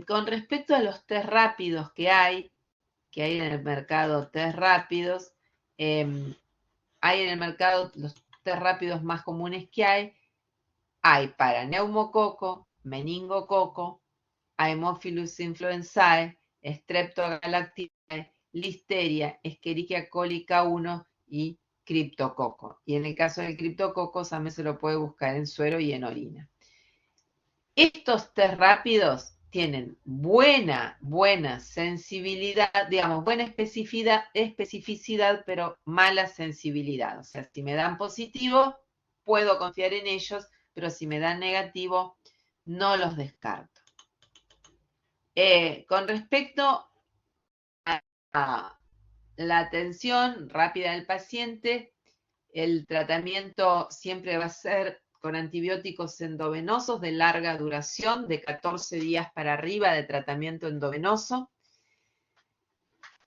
Con respecto a los test rápidos que hay en el mercado test rápidos, hay en el mercado los test rápidos más comunes que hay para neumococo, meningococo, Haemophilus influenzae, Streptogalactiae, Listeria, Escherichia coli K1 y criptococo. Y en el caso del criptococo también se lo puede buscar en suero y en orina. Estos test rápidos tienen buena sensibilidad, digamos, buena especificidad, pero mala sensibilidad. O sea, si me dan positivo, puedo confiar en ellos, pero si me dan negativo, no los descarto. Con respecto a la atención rápida del paciente, el tratamiento siempre va a ser con antibióticos endovenosos de larga duración, de 14 días para arriba de tratamiento endovenoso.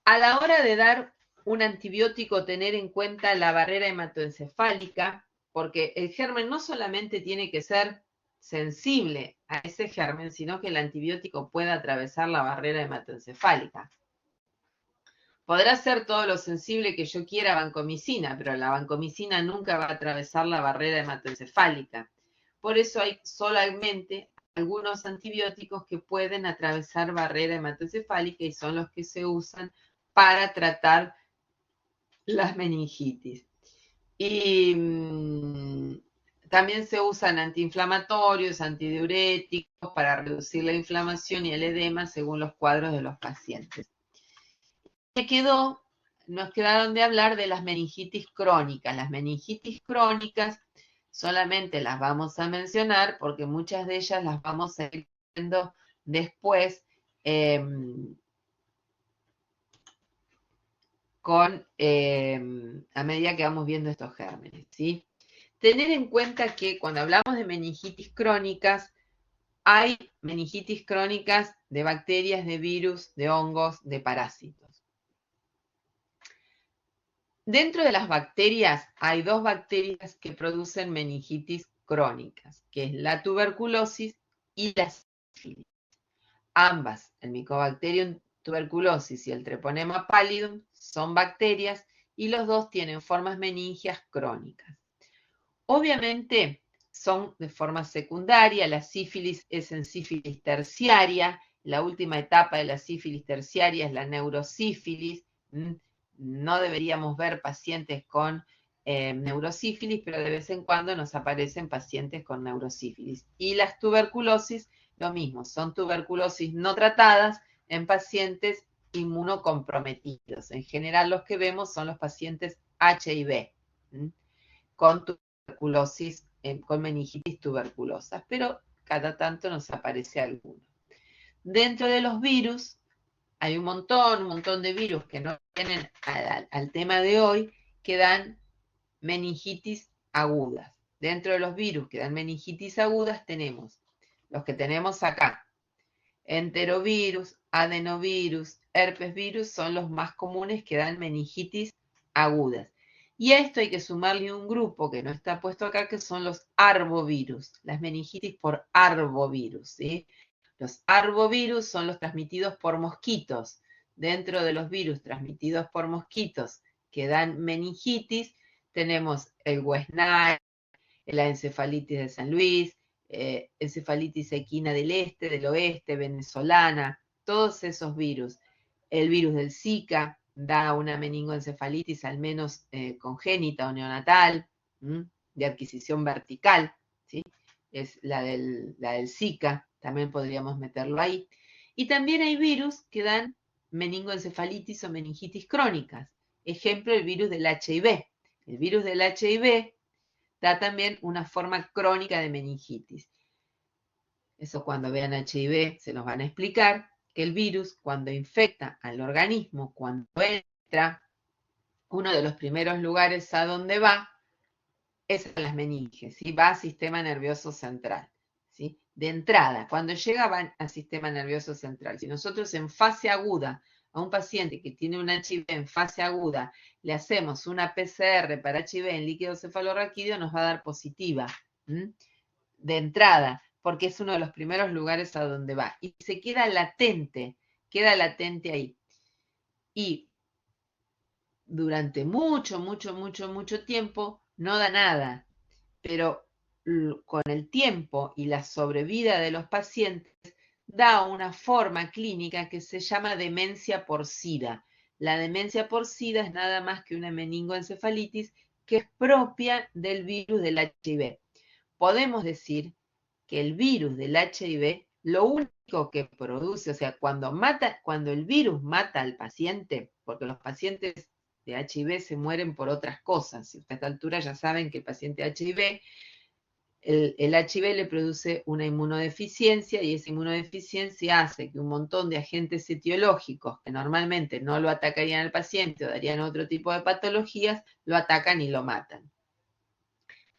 A la hora de dar un antibiótico, tener en cuenta la barrera hematoencefálica, porque el germen no solamente tiene que ser sensible a ese germen, sino que el antibiótico puede atravesar la barrera hematoencefálica. Podrá ser todo lo sensible que yo quiera vancomicina, pero la vancomicina nunca va a atravesar la barrera hematoencefálica. Por eso hay solamente algunos antibióticos que pueden atravesar barrera hematoencefálica y son los que se usan para tratar las meningitis. Y también se usan antiinflamatorios, antidiuréticos para reducir la inflamación y el edema según los cuadros de los pacientes. Nos quedaron de hablar de las meningitis crónicas. Las meningitis crónicas solamente las vamos a mencionar porque muchas de ellas las vamos a ir viendo después a medida que vamos viendo estos gérmenes, ¿sí? Tener en cuenta que cuando hablamos de meningitis crónicas, hay meningitis crónicas de bacterias, de virus, de hongos, de parásitos. Dentro de las bacterias hay dos bacterias que producen meningitis crónicas, que es la tuberculosis y la sífilis. Ambas, el Mycobacterium tuberculosis y el Treponema pallidum, son bacterias y los dos tienen formas meningias crónicas. Obviamente son de forma secundaria, la sífilis es en sífilis terciaria, la última etapa de la sífilis terciaria es la neurosífilis. No deberíamos ver pacientes con neurosífilis, pero de vez en cuando nos aparecen pacientes con neurosífilis. Y las tuberculosis, lo mismo, son tuberculosis no tratadas en pacientes inmunocomprometidos. En general los que vemos son los pacientes HIV, con tuberculosis, con meningitis tuberculosas, pero cada tanto nos aparece alguno. Dentro de los virus, hay un montón de virus que no vienen al tema de hoy, que dan meningitis agudas. Dentro de los virus que dan meningitis agudas tenemos los que tenemos acá. Enterovirus, adenovirus, herpesvirus son los más comunes que dan meningitis agudas. Y a esto hay que sumarle un grupo que no está puesto acá, que son los arbovirus, las meningitis por arbovirus, ¿sí? Los arbovirus son los transmitidos por mosquitos. Dentro de los virus transmitidos por mosquitos que dan meningitis, tenemos el West Nile, la encefalitis de San Luis, encefalitis equina del este, del oeste, venezolana, todos esos virus. El virus del Zika da una meningoencefalitis al menos congénita o neonatal, de adquisición vertical, ¿sí? Es la del Zika, también podríamos meterlo ahí. Y también hay virus que dan meningoencefalitis o meningitis crónicas. Ejemplo, el virus del HIV. El virus del HIV da también una forma crónica de meningitis. Eso cuando vean HIV se nos van a explicar que el virus cuando infecta al organismo, cuando entra, uno de los primeros lugares a donde va es a las meninges, ¿sí? Va al sistema nervioso central, ¿sí? De entrada, cuando llega va al sistema nervioso central. Si nosotros en fase aguda a un paciente que tiene un HIV en fase aguda, le hacemos una PCR para HIV en líquido cefalorraquídeo, nos va a dar positiva, de entrada, porque es uno de los primeros lugares a donde va. Y se queda latente ahí. Y durante mucho tiempo no da nada, pero con el tiempo y la sobrevida de los pacientes da una forma clínica que se llama demencia por SIDA. La demencia por SIDA es nada más que una meningoencefalitis que es propia del virus del HIV. Podemos decir que el virus del HIV, lo único que produce, o sea, cuando el virus mata al paciente, porque los pacientes de HIV se mueren por otras cosas. A esta altura ya saben que el paciente HIV, el HIV le produce una inmunodeficiencia y esa inmunodeficiencia hace que un montón de agentes etiológicos que normalmente no lo atacarían al paciente o darían otro tipo de patologías, lo atacan y lo matan.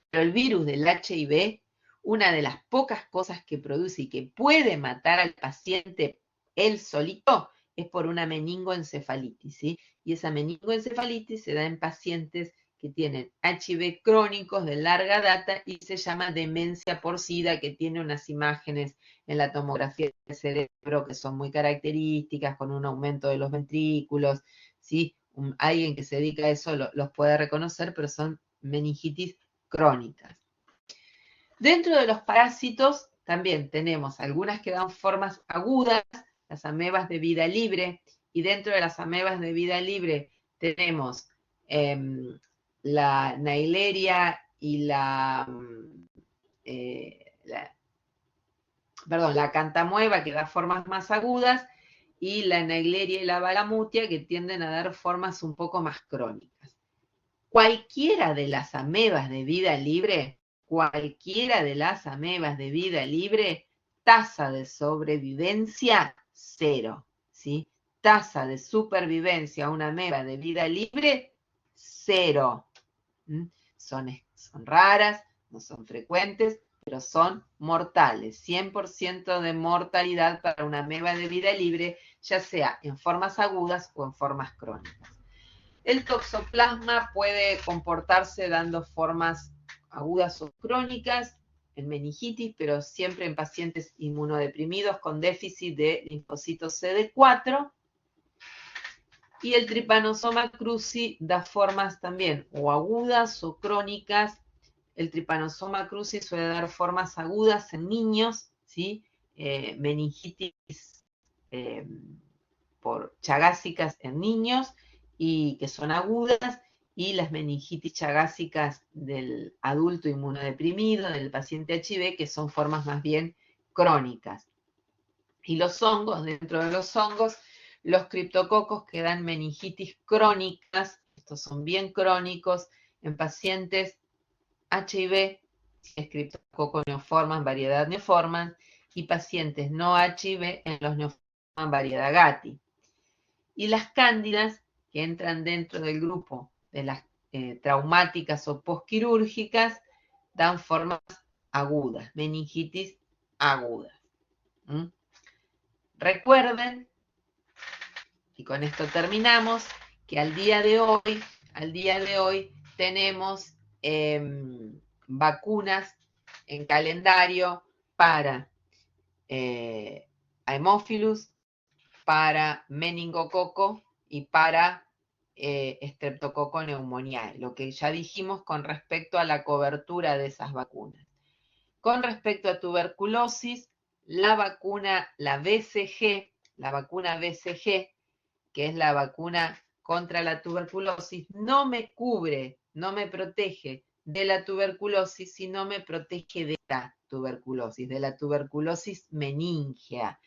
Pero el virus del HIV, una de las pocas cosas que produce y que puede matar al paciente él solito es por una meningoencefalitis, ¿sí? Y esa meningoencefalitis se da en pacientes que tienen HIV crónicos de larga data y se llama demencia porcina, que tiene unas imágenes en la tomografía del cerebro que son muy características, con un aumento de los ventrículos, ¿sí? Alguien que se dedica a eso los puede reconocer, pero son meningitis crónicas. Dentro de los parásitos también tenemos algunas que dan formas agudas, las amebas de vida libre, y dentro de las amebas de vida libre tenemos la Nailheria y la cantamueva, que da formas más agudas, y la Nailheria y la Balamutia, que tienden a dar formas un poco más crónicas. Cualquiera de las amebas de vida libre, tasa de sobrevivencia 0, ¿sí? Tasa de supervivencia a una ameba de vida libre 0. Son raras, no son frecuentes, pero son mortales. 100% de mortalidad para una ameba de vida libre, ya sea en formas agudas o en formas crónicas. El toxoplasma puede comportarse dando formas agudas o crónicas en meningitis, pero siempre en pacientes inmunodeprimidos con déficit de linfocitos CD4. Y el Trypanosoma cruzi da formas también o agudas o crónicas. El Trypanosoma cruzi suele dar formas agudas en niños, ¿sí? Meningitis por chagásicas en niños, y que son agudas, y las meningitis chagásicas del adulto inmunodeprimido, del paciente HIV, que son formas más bien crónicas. Y los hongos, dentro de los hongos, los criptococos que dan meningitis crónicas, estos son bien crónicos, en pacientes HIV, criptococo neoformans, variedad neoformans, y pacientes no HIV en los neoformans, variedad Gatti. Y las cándidas, que entran dentro del grupo de las traumáticas o posquirúrgicas, dan formas agudas, meningitis agudas. Recuerden, y con esto terminamos, que al día de hoy tenemos vacunas en calendario para Haemophilus, para meningococo y para Streptococo pneumoniae, lo que ya dijimos con respecto a la cobertura de esas vacunas. Con respecto a tuberculosis, la vacuna BCG, que es la vacuna contra la tuberculosis, no me cubre, no me protege de la tuberculosis, sino me protege de la tuberculosis meningea.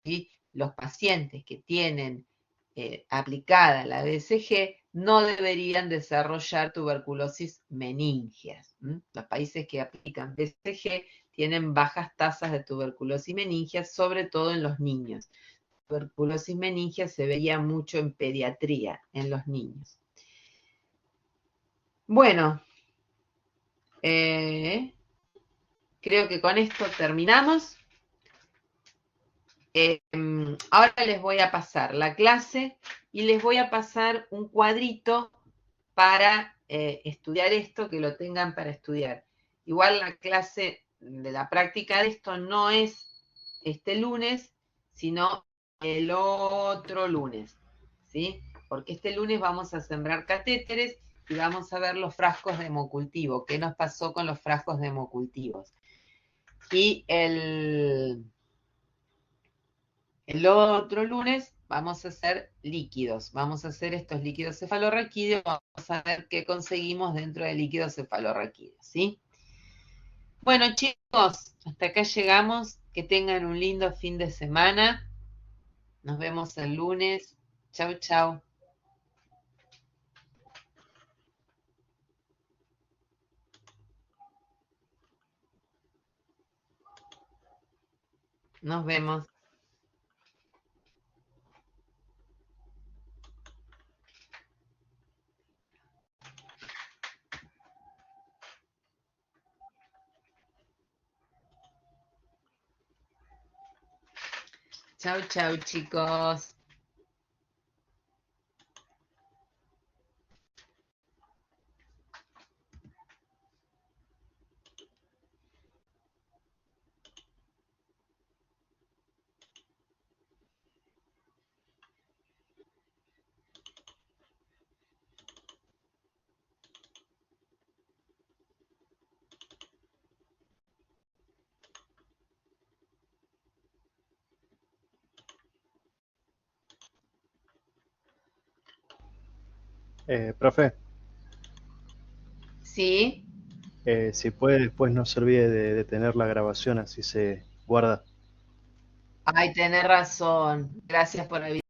¿Sí? Los pacientes que tienen aplicada la BCG no deberían desarrollar tuberculosis meningeas. Los países que aplican BCG tienen bajas tasas de tuberculosis meningeas, sobre todo en los niños. Tuberculosis meningea se veía mucho en pediatría, en los niños. Bueno, creo que con esto terminamos. Ahora les voy a pasar la clase y les voy a pasar un cuadrito para estudiar esto, que lo tengan para estudiar. Igual la clase de la práctica de esto no es este lunes, sino el otro lunes, ¿sí? Porque este lunes vamos a sembrar catéteres y vamos a ver los frascos de hemocultivo, qué nos pasó con los frascos de hemocultivos. Y el otro lunes vamos a hacer líquidos, vamos a hacer estos líquidos cefalorraquídeos, vamos a ver qué conseguimos dentro de líquidos cefalorraquídeos, ¿sí? Bueno, chicos, hasta acá llegamos, que tengan un lindo fin de semana, nos vemos el lunes, chau, chau. Nos vemos. Chau, chau, chicos. Profe, ¿Sí? si puede, después no se olvide de detener la grabación, así se guarda. Ay, tenés razón. Gracias por avisar.